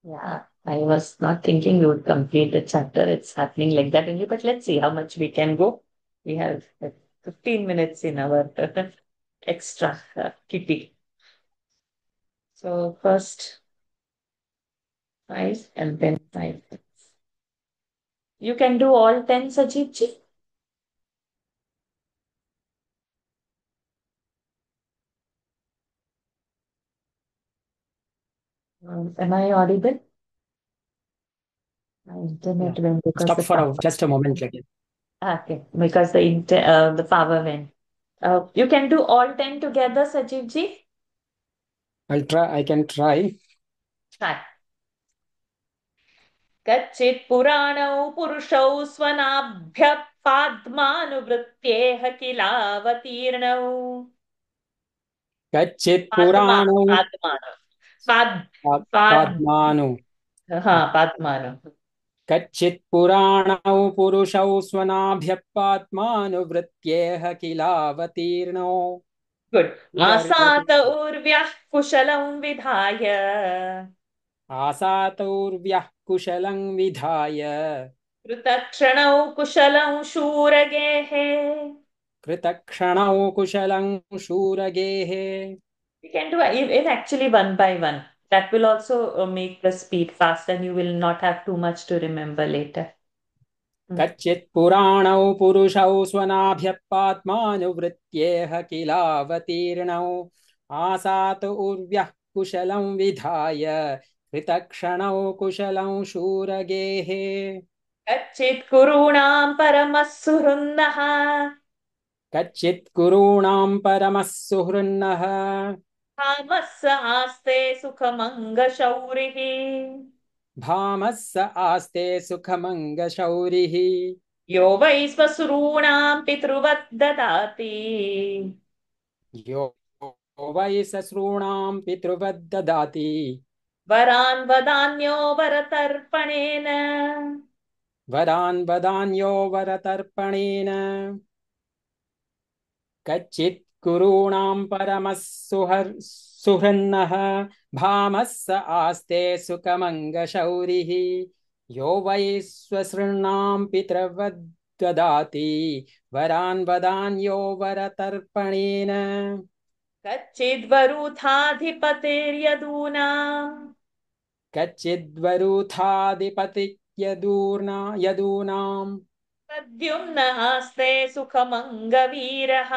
Yeah, I was not thinking we would complete the chapter. It's happening like that only, but let's see how much we can go. We have 15 minutes in our extra kitty. So first 5 and then 5. You can do all 10, Sajidji. Am I audible? My internet went because Stop the for power. just a moment. Okay, because the power went. You can do all 10 together, Sajidji. I'll try. I can try. Try. कच्चित् पुराणौ पुरुषौ स्वनाभ्यः पाद्मानुवृत्तेः किलावतीर्णौ. कच्चित् पुराणौ पाद्मानु. कच्चित् पुराणौ पुरुषौ स्वनाभ्यः पाद्मानुवृत्तेः किलावतीर्णौ. Good. आसात ऊर्व्यः कुशलं विधाय. आसातौर्व्यः कुशलं विधाय. कृतक्षणौ कुशलं शूरगेः. कृतक्षणौ कुशलं शूरगेः. We can do it actually one by one. That will also make the speed fast and you will not have too much to remember later. कच्चित् पुराणौ पुरुषौ स्वनाभ्यः पाद्मानुवृत्तेः किलावतीर्णौ. आसात ऊर्व्यः कुशलं विधाय. कृतक्षणौ कुशलं शूरगेः. कच्चित् कुरूणां परमः सुहृन्नः. कच्चित् कुरूणां परमः सुहृन्नः. भामः आस्ते सुखमङ्गशौरिः. भामः आस्ते सुखमङ्गशौरिः. यो वै स्वसुॄणां पितृवत् ददाति. यो वै ससॄणां पितृवत् ददाति. वरान् वदान्यो वरतर्पणेन. वरान् वदान्यो वरतर्पणेन. कच्चित् कुरूणां परमः सुहृन्नः. भामः आस्ते सुखमङ्गशौरिः. यो वै स्वसृणां पितृवद् ददाति. वरान् वदान्यो वरतर्पणेन. कच्चिद्वरूथाधिपतिर्यदूनाम्. कच्चिद्वरूथाधिपतिर्यदूनाम्. प्रद्युम्न आस्ते सुखमङ्गवीरः.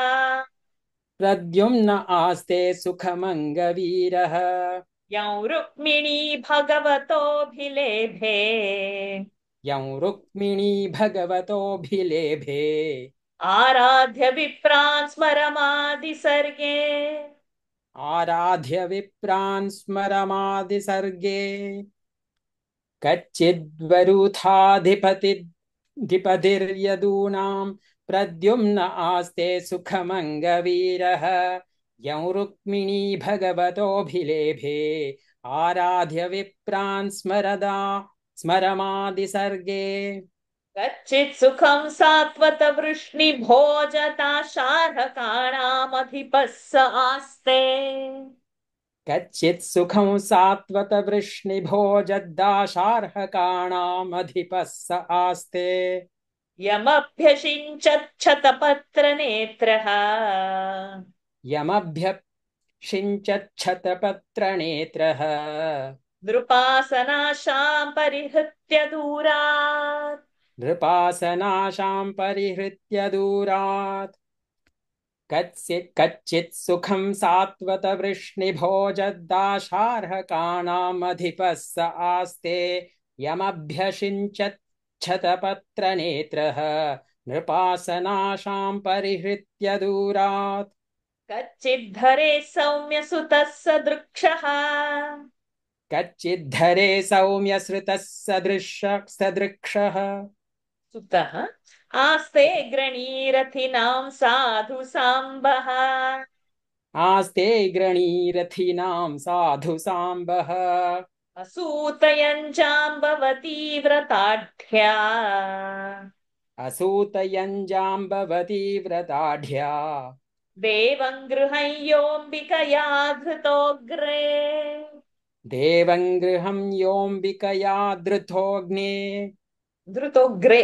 प्रद्युम्न आस्ते सुखमङ्गवीरः. यं रुक्मिणी भगवतोऽभिलेभे. यं रुक्मिणी भगवतोऽभिलेभे. आराध्य विप्रान् स्मरमादिसर्गे. आराध्य विप्रान् स्मरमादिसर्गे. कच्चिद्वरूथाधिपतिर्यदूनाम्. प्रद्युम्न आस्ते सुखमङ्गवीरः. यं रुक्मिणी भगवतोऽभिलेभे. आराध्य विप्रान् स्मरमादिसर्गे. कच्चित् सुखं सात्वत वृष्णिभोजताशार्हकाणामधिपः स आस्ते. कच्चित् सुखं सात्वत वृष्णिभोजदाशार्हकाणामधिपः स आस्ते. यमभ्यषिञ्चच्छतपत्रनेत्रः. यमभ्यषिञ्चच्छतपत्रनेत्रः. नृपासनाशां परिहृत्य दूरात्. नृपासनाशां परिहृत्य दूरात्. कच्चित् सुखं सात्वत वृष्णिभोजदाशार्हकाणामधिपः स आस्ते. यमभ्यषिञ्चच्छतपत्रनेत्रः. नृपासनाशां परिहृत्य दूरात्. कच्चिद्धरे सौम्यसुतः सदृक्षः. कच्चिद्धरे सौम्यसृतः सदृक्षः. सुतः आस्ते गृणीरथिनां साधु साम्बः आस्ते गृणीरथिनां साधु साम्बः असूतयञ्जाम्बवती व्रताढ्या असूतयञ्जाम्बवती व्रताढ्या देवं गृहयोऽम्बिकया धृतोऽग्रे देवं गृहं योऽम्बिकया धृतोऽग्ने धृतोऽग्रे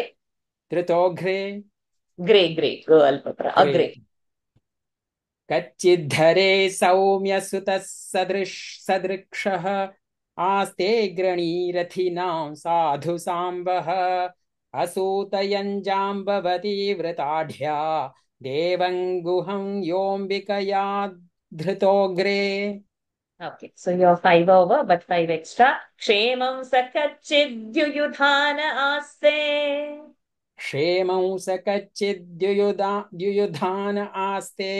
धृतोऽघ्रे ग्रे ग्रे अल्पप्र अग्रे कच्चिद्धरे सौम्यसुतः सदृक्षः आस्ते गृणीरथिनां साधु साम्बः असूतयञ्जाम्बवती व्रताढ्या देवं गुहं योऽम्बिकया धृतोऽग्रे. Okay, so you're 5 over, but 5 extra. क्षेमं सकच्चिद्युयुधान आस्ते क्षेमं स कच्चिद्युयुधान आस्ते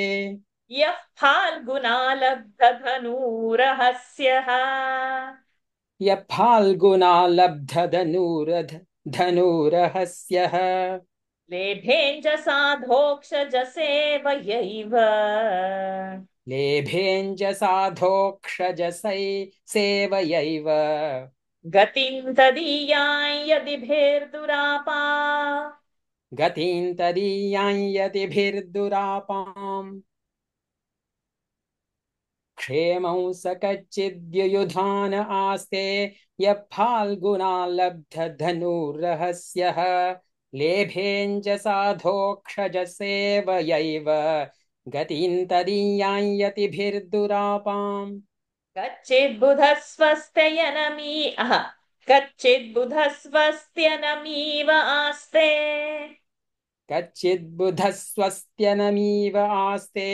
यः फाल्गुनालब्धधनुरहस्यः यः फाल्गुना लब्धधनुरहस्यः लेभेञ्च साधोक्षजसेवयैव लेभेञ्च साधोक्षजसै सेवयैव गतिं तदीयां यदि भेर्दुरापा गतिं तदीयां यतिभिर्दुरापाम्. क्षेमं स कच्चिद्युयुधान आस्ते यः फाल्गुना लब्धधनुरहस्यः लेभेञ्च साधोक्षजसेवयैव गतिं तदीयां यतिभिर्दुरापाम्. कच्चिद्बुधस्वस्त्यनमीव आस्ते कच्चिद्बुधस्वस्त्यनमीव आस्ते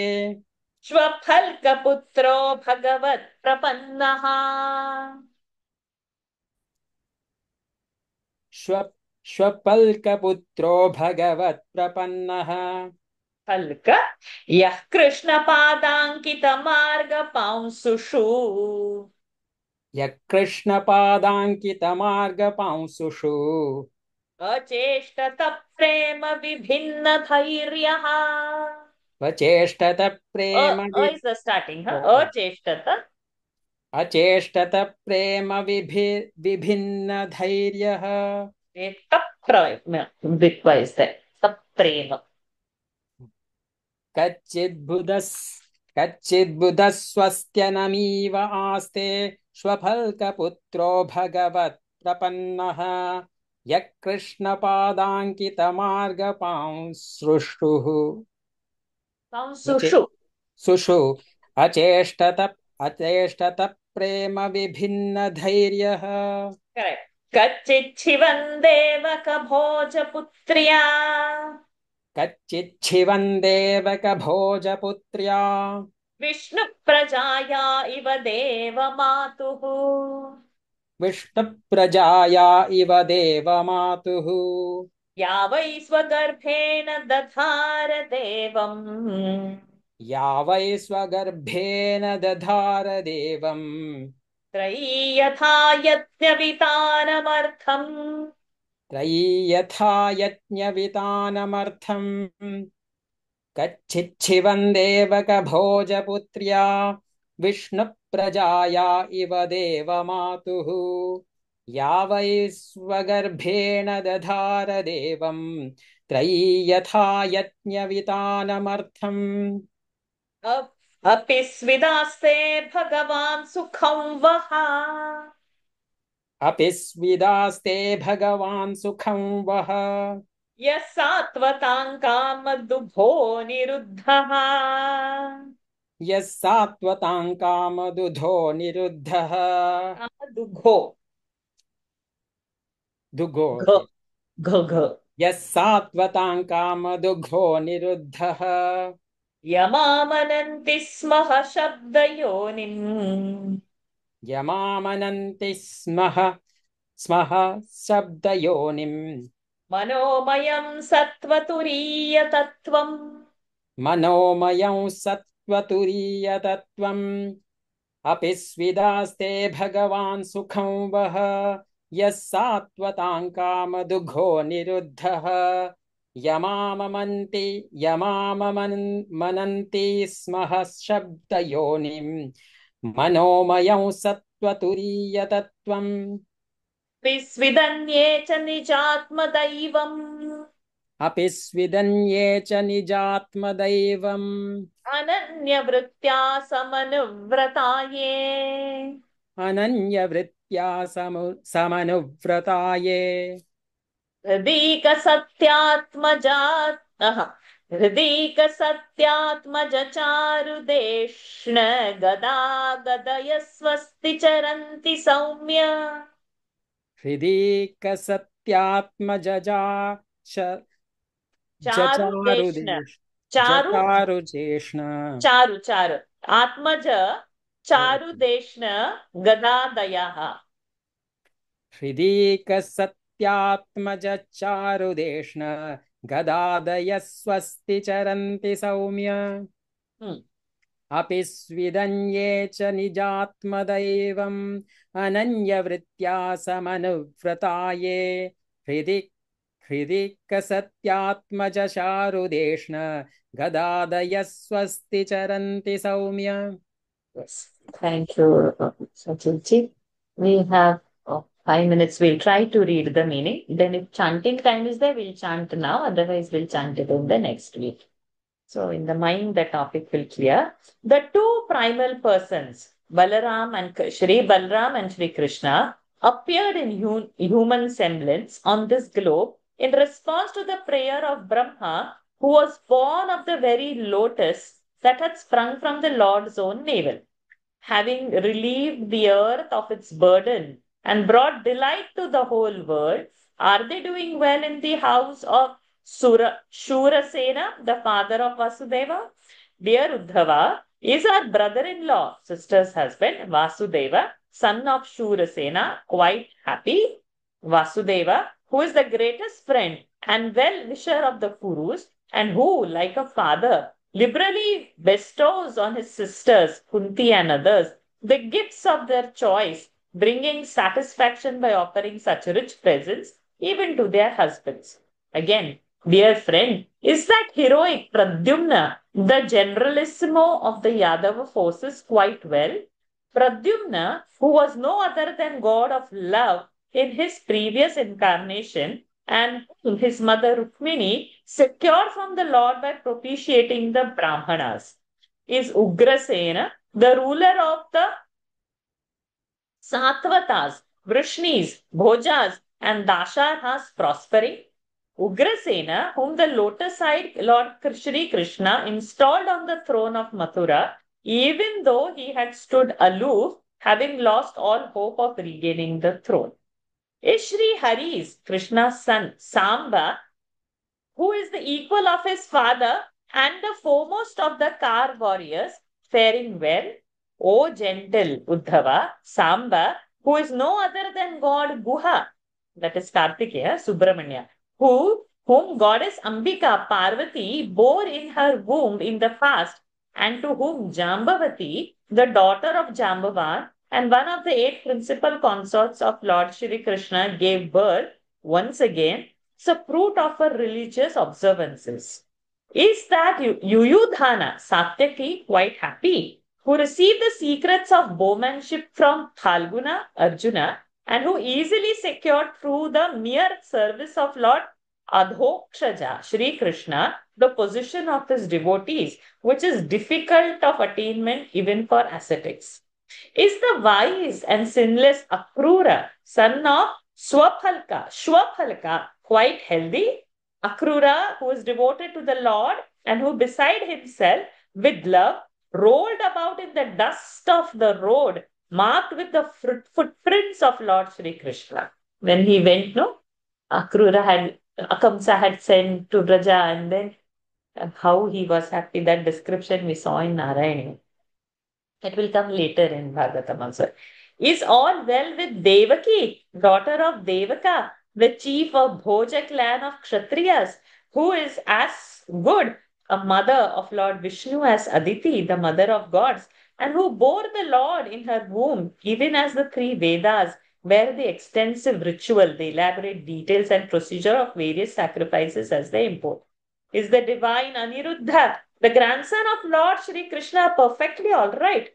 श्वफल्कपुत्रो भगवत्प्रपन्नः श्वपल्कपुत्रो भगवत्प्रपन्नः. फल्क यः कृष्णपादाङ्कितमार्गपांसुषु यः कृष्णपादाङ्कितमार्गपांसुषु अचेष्टत प्रेम विभिन्न धैर्यः वचेष्टत प्रेम is the starting अचेष्टत प्रेम विभिन्न धैर्यः. bitwise there प्रेम कच्चिद्बुधस्वस्त्यनमीव आस्ते श्वफल्कपुत्रो भगवत्प्रपन्नः यः कृष्णपादाङ्कितमार्गपांसुषुः सुषु अचेष्टत प्रेम विभिन्न धैर्यः. करेक्ट कच्चिच्छिवन् देवकभोजपुत्र्या कच्चिच्छिवन् देवकभोजपुत्र्या विष्णुप्रजाया इव देवमातुः विष्णुप्रजाया इव देवमातुः या वै स्वगर्भेण दधार देवम् या वै स्वगर्भेण दधार देवम् त्रयी यथा यज्ञवितानमर्थम् त्रयी यथा यज्ञवितानमर्थम् कच्चिच्छिवन् देवकभोजपुत्र्या विष्णुप्रजाया इव देवमातुः या वै स्वगर्भेण दधार देवम् त्रयी यथा यज्ञवितानमर्थम्. अपि स्विदास्ते भगवान् सुखं वः अपि स्विदास्ते भगवान् सुखं वः यः सात्वतां कामदुभो निरुद्धः यः सात्वतां कामदुधो निरुद्धः दुघो यः सात्वतां कामदुघो निरुद्धः यमामनन्ति स्मः शब्दयोनिम् यमामनन्ति स्मः शब्दयोनिम् मनोमयं सत्त्वतुरीयतत्त्वम् मनोमयं सत्त्वतुरीयतत्त्वम् अपि स्विदास्ते भगवान् सुखं वः यः सात्वतां कामदुघो निरुद्धः यमाममन्ति मनन्ति स्मः शब्दयोनिम् मनोमयं सत्त्वतुरीयतत्त्वम् विस्विदन्ये च निजात्मदैवम् अपि स्विदन्ये च निजात्मदैवम् अनन्यवृत्त्या समनुव्रताये अनन्यवृत्त्या समनुव्रताये हृदीकसत्यात्मज चारुदेष्ण गदा गदय स्वस्ति चरन्ति सौम्य हृदीकसत्यात्मजजा चारुदेष्ण चारु जचारुजेष्ण चारु चारु आत्मज चारुदेष्ण गदादयः हृदीकसत्यात्मजचारुदेष्ण गदादयः स्वस्ति चरन्ति सौम्य अपि स्विदन्ये च निजात्मदैवम् अनन्यवृत्त्या समनुव्रताये हृदिकसत्यात्मजचारुदेष्ण गदादयः स्वस्ति चरन्ति सौम्य. Yes. Thank you, Sachinji. We have 5 minutes. We'll try to read the meaning. Then if chanting time is there, we'll chant now. Otherwise, we'll chant it in the next week. So in the mind, the topic will clear. The two primal persons, Balaram and Shri Balaram and Shri Krishna, appeared in human semblance on this globe in response to the prayer of Brahma, who was born of the very lotus that had sprung from the Lord's own navel. Having relieved the earth of its burden and brought delight to the whole world, are they doing well in the house of Shurasena, the father of Vasudeva? Dear Uddhava, is our brother-in-law, sister's husband, Vasudeva, son of Shurasena, quite happy? Vasudeva, who is the greatest friend and well-wisher of the Kurus, and who, like a father, liberally bestows on his sisters, Kunti and others, the gifts of their choice, bringing satisfaction by offering such rich presents even to their husbands. Again, dear friend, is that heroic Pradyumna, the generalissimo of the Yadava forces, quite well? Pradyumna, who was no other than God of love in his previous incarnation, and his mother Rukmini secured from the Lord by propitiating the Brahmanas. Is Ugrasena, the ruler of the Satvatas, Vrishnis, Bhojas, and Dasharhas prospering? Ugrasena, whom the lotus-eyed Lord Shri Krishna installed on the throne of Mathura, even though he had stood aloof, having lost all hope of regaining the throne. Is Shri Hari's, Krishna's son, Samba, who is the equal of his father and the foremost of the Kar warriors, faring well? O gentle Uddhava, Samba, who is no other than God Guha, that is Kartikeya, Subramanya, whom goddess Ambika Parvati bore in her womb in the past, and to whom Jambavati, the daughter of Jambavan, and one of the 8 principal consorts of Lord Shri Krishna, gave birth once again, is a fruit of her religious observances. Is that Yuyudhana, Satyaki, quite happy, who received the secrets of bowmanship from Phalguna, Arjuna, and who easily secured through the mere service of Lord Adhokshaja, Shri Krishna, the position of his devotees, which is difficult of attainment even for ascetics? Is the wise and sinless Akrura, son of Shwaphalka, quite healthy? Akrura, who is devoted to the Lord and who beside himself with love rolled about in the dust of the road marked with the footprints of Lord Shri Krishna. When he went, Akamsa had sent to Braja, and then how he was happy, that description we saw in Narayana. It will come later in Bhagavatam also. Is all well with Devaki, daughter of Devaka, the chief of Bhoja clan of Kshatriyas, who is as good a mother of Lord Vishnu as Aditi, the mother of gods, and who bore the Lord in her womb, even as the 3 Vedas, where the extensive ritual, the elaborate details and procedure of various sacrifices as they import. Is the divine Aniruddha, the grandson of Lord Shri Krishna, perfectly all right?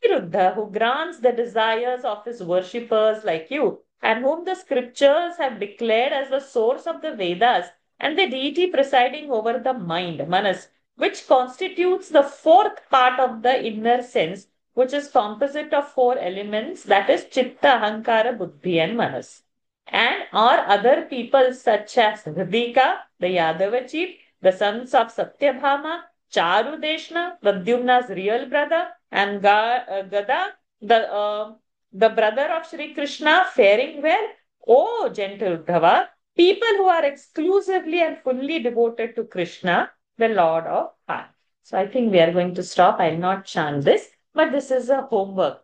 Aniruddha, who grants the desires of his worshippers like you, and whom the scriptures have declared as the source of the Vedas, and the deity presiding over the mind, Manas, which constitutes the fourth part of the inner sense, which is composite of four elements, that is Chitta, Ahankara, Buddhi, and Manas. And or other people such as Hridika, the Yadava chief, the sons of Satyabhama, Charudeshna, Pradyumna's real brother, and Gada, the brother of Sri Krishna, faring well. Oh, gentle Uddhava, people who are exclusively and fully devoted to Krishna, the Lord of Heart. So I think we are going to stop. I'll not chant this, but this is a homework.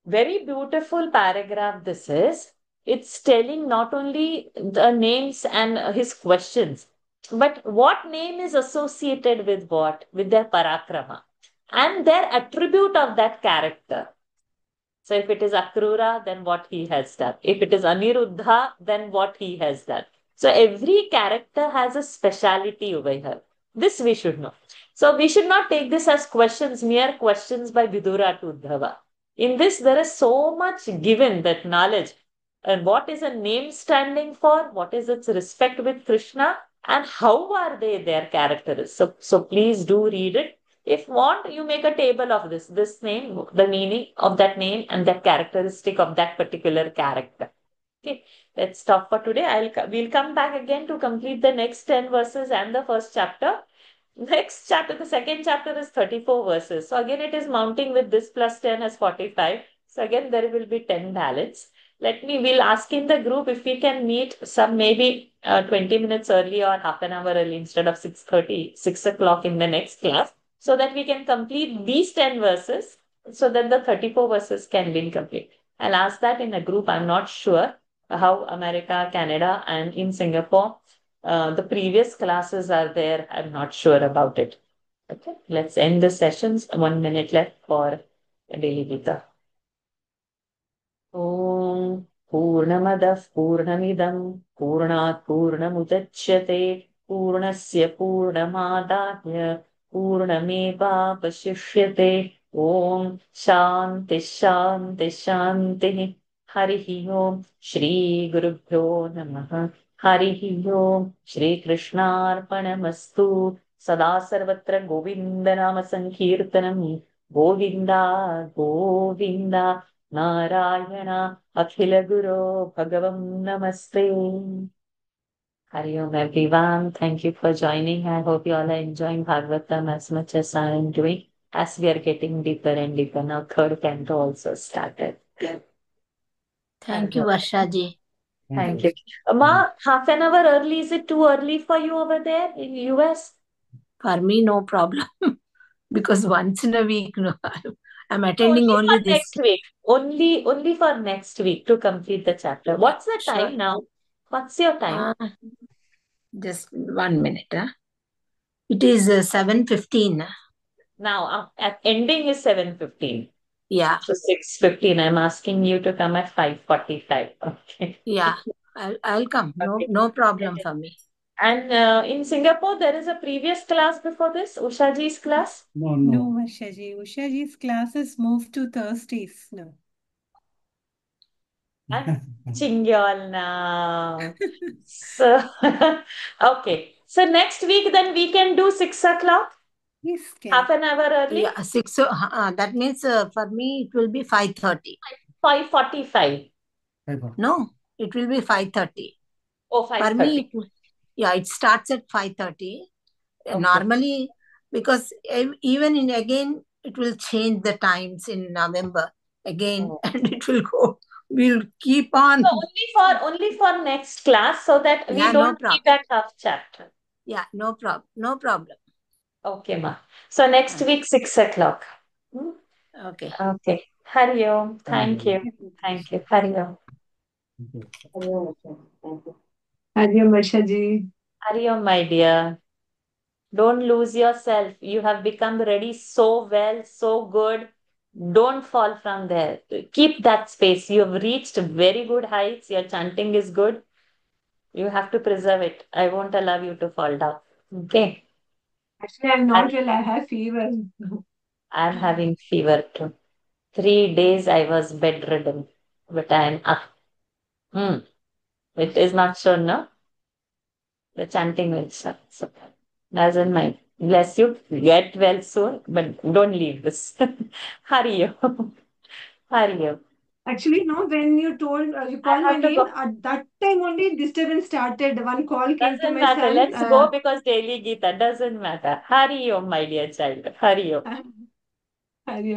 Very beautiful paragraph this is. It's telling not only the names and his questions, but what name is associated with what? With their parakrama and their attribute of that character. So if it is Akrura, then what he has done. If it is Aniruddha, then what he has done. So every character has a speciality over here. This we should know. So we should not take this as questions, mere questions by Vidura to Uddhava. In this, there is so much given, that knowledge. And what is a name standing for? What is its respect with Krishna? And how are they their characters? So please do read it. If want, you make a table of this name, the meaning of that name, and the characteristic of that particular character. Okay, let's stop for today. We'll come back again to complete the next 10 verses and the first chapter. Next chapter, the second chapter is 34 verses. So again, it is mounting with this plus 10 as 45. So again, there will be 10 balance. We'll ask in the group if we can meet some maybe 20 minutes early or half an hour early instead of 6:30, 6 o'clock in the next class, so that we can complete these 10 verses, so that the 34 verses can be complete. I'll ask that in a group. I'm not sure how America, Canada, and in Singapore, the previous classes are there. I'm not sure about it. Okay, let's end the sessions. 1 minute left for daily Gita. ॐ पूर्णमदः पूर्णमिदं पूर्णात् पूर्णमुदच्यते पूर्णस्य पूर्णमादाय पूर्णमेवावशिष्यते ॐ शान्ति शान्ति शान्तिः हरिः ओम् श्रीगुरुभ्यो नमः हरिः ओम् श्रीकृष्णार्पणमस्तु सदा सर्वत्र गोविन्दनामसङ्कीर्तनम् गोविन्दा गोविन्दा नारायण अखिल गुरो भगवं नमस्ते. Hari Om everyone. Thank you for joining. I hope you all are enjoying Bhagavatam as much as I am doing. As we are getting deeper and deeper now, third canto also started. Thank you, Varshaji. Thank you. Ma, half an hour early, is it too early for you over there in US? For me, no problem. Because once in a week, no, I'm attending only for this. next week. Only for next week to complete the chapter. What's the Sure. time now? What's your time? Just 1 minute. It is 7:15. Now, at ending is 7:15. Yeah. So 6:15. I'm asking you to come at 5:45. Okay. Yeah, I'll come. Okay. No problem for me. And in Singapore, there is a previous class before this, Ushaji's class? No, Varshaji. Ushaji's classes moved to Thursdays now. Chingyol now. So, okay. So next week, then we can do 6 o'clock? Yes, Half an hour early? Yeah, 6. That means for me it will be 5:30. 5:45. No, it will be 5:30. Oh, For 5:30. me, it starts at 5:30. Okay. Normally, because even again, it will change the times in November again, and it will go. We'll keep on. So only for next class, so that we Yeah, no don't keep problem. at half chapter. Yeah, no problem. Okay, ma. So next week, 6 o'clock. Okay. Okay. Hari Om. Thank you. Thank you. Hari Om. Hariom Varshaji. Hari Om, my dear. Don't lose yourself. You have become ready so well, so good. Don't fall from there. Keep that space. You have reached very good heights. Your chanting is good. You have to preserve it. I won't allow you to fall down. Okay. Actually, I'm not well. I have fever. I'm having fever too. 3 days I was bedridden, but I'm up. It is not shown, no? The chanting will stop. So, doesn't mind. Bless you. Get well soon, but don't leave this. Hurry up. Hurry up. Actually, no, when you I called my have to name, go. at that time only disturbance started. One call came to Doesn't my matter. son. Let's go because daily Gita doesn't matter. Hurry up, my dear child. Hurry up. Hurry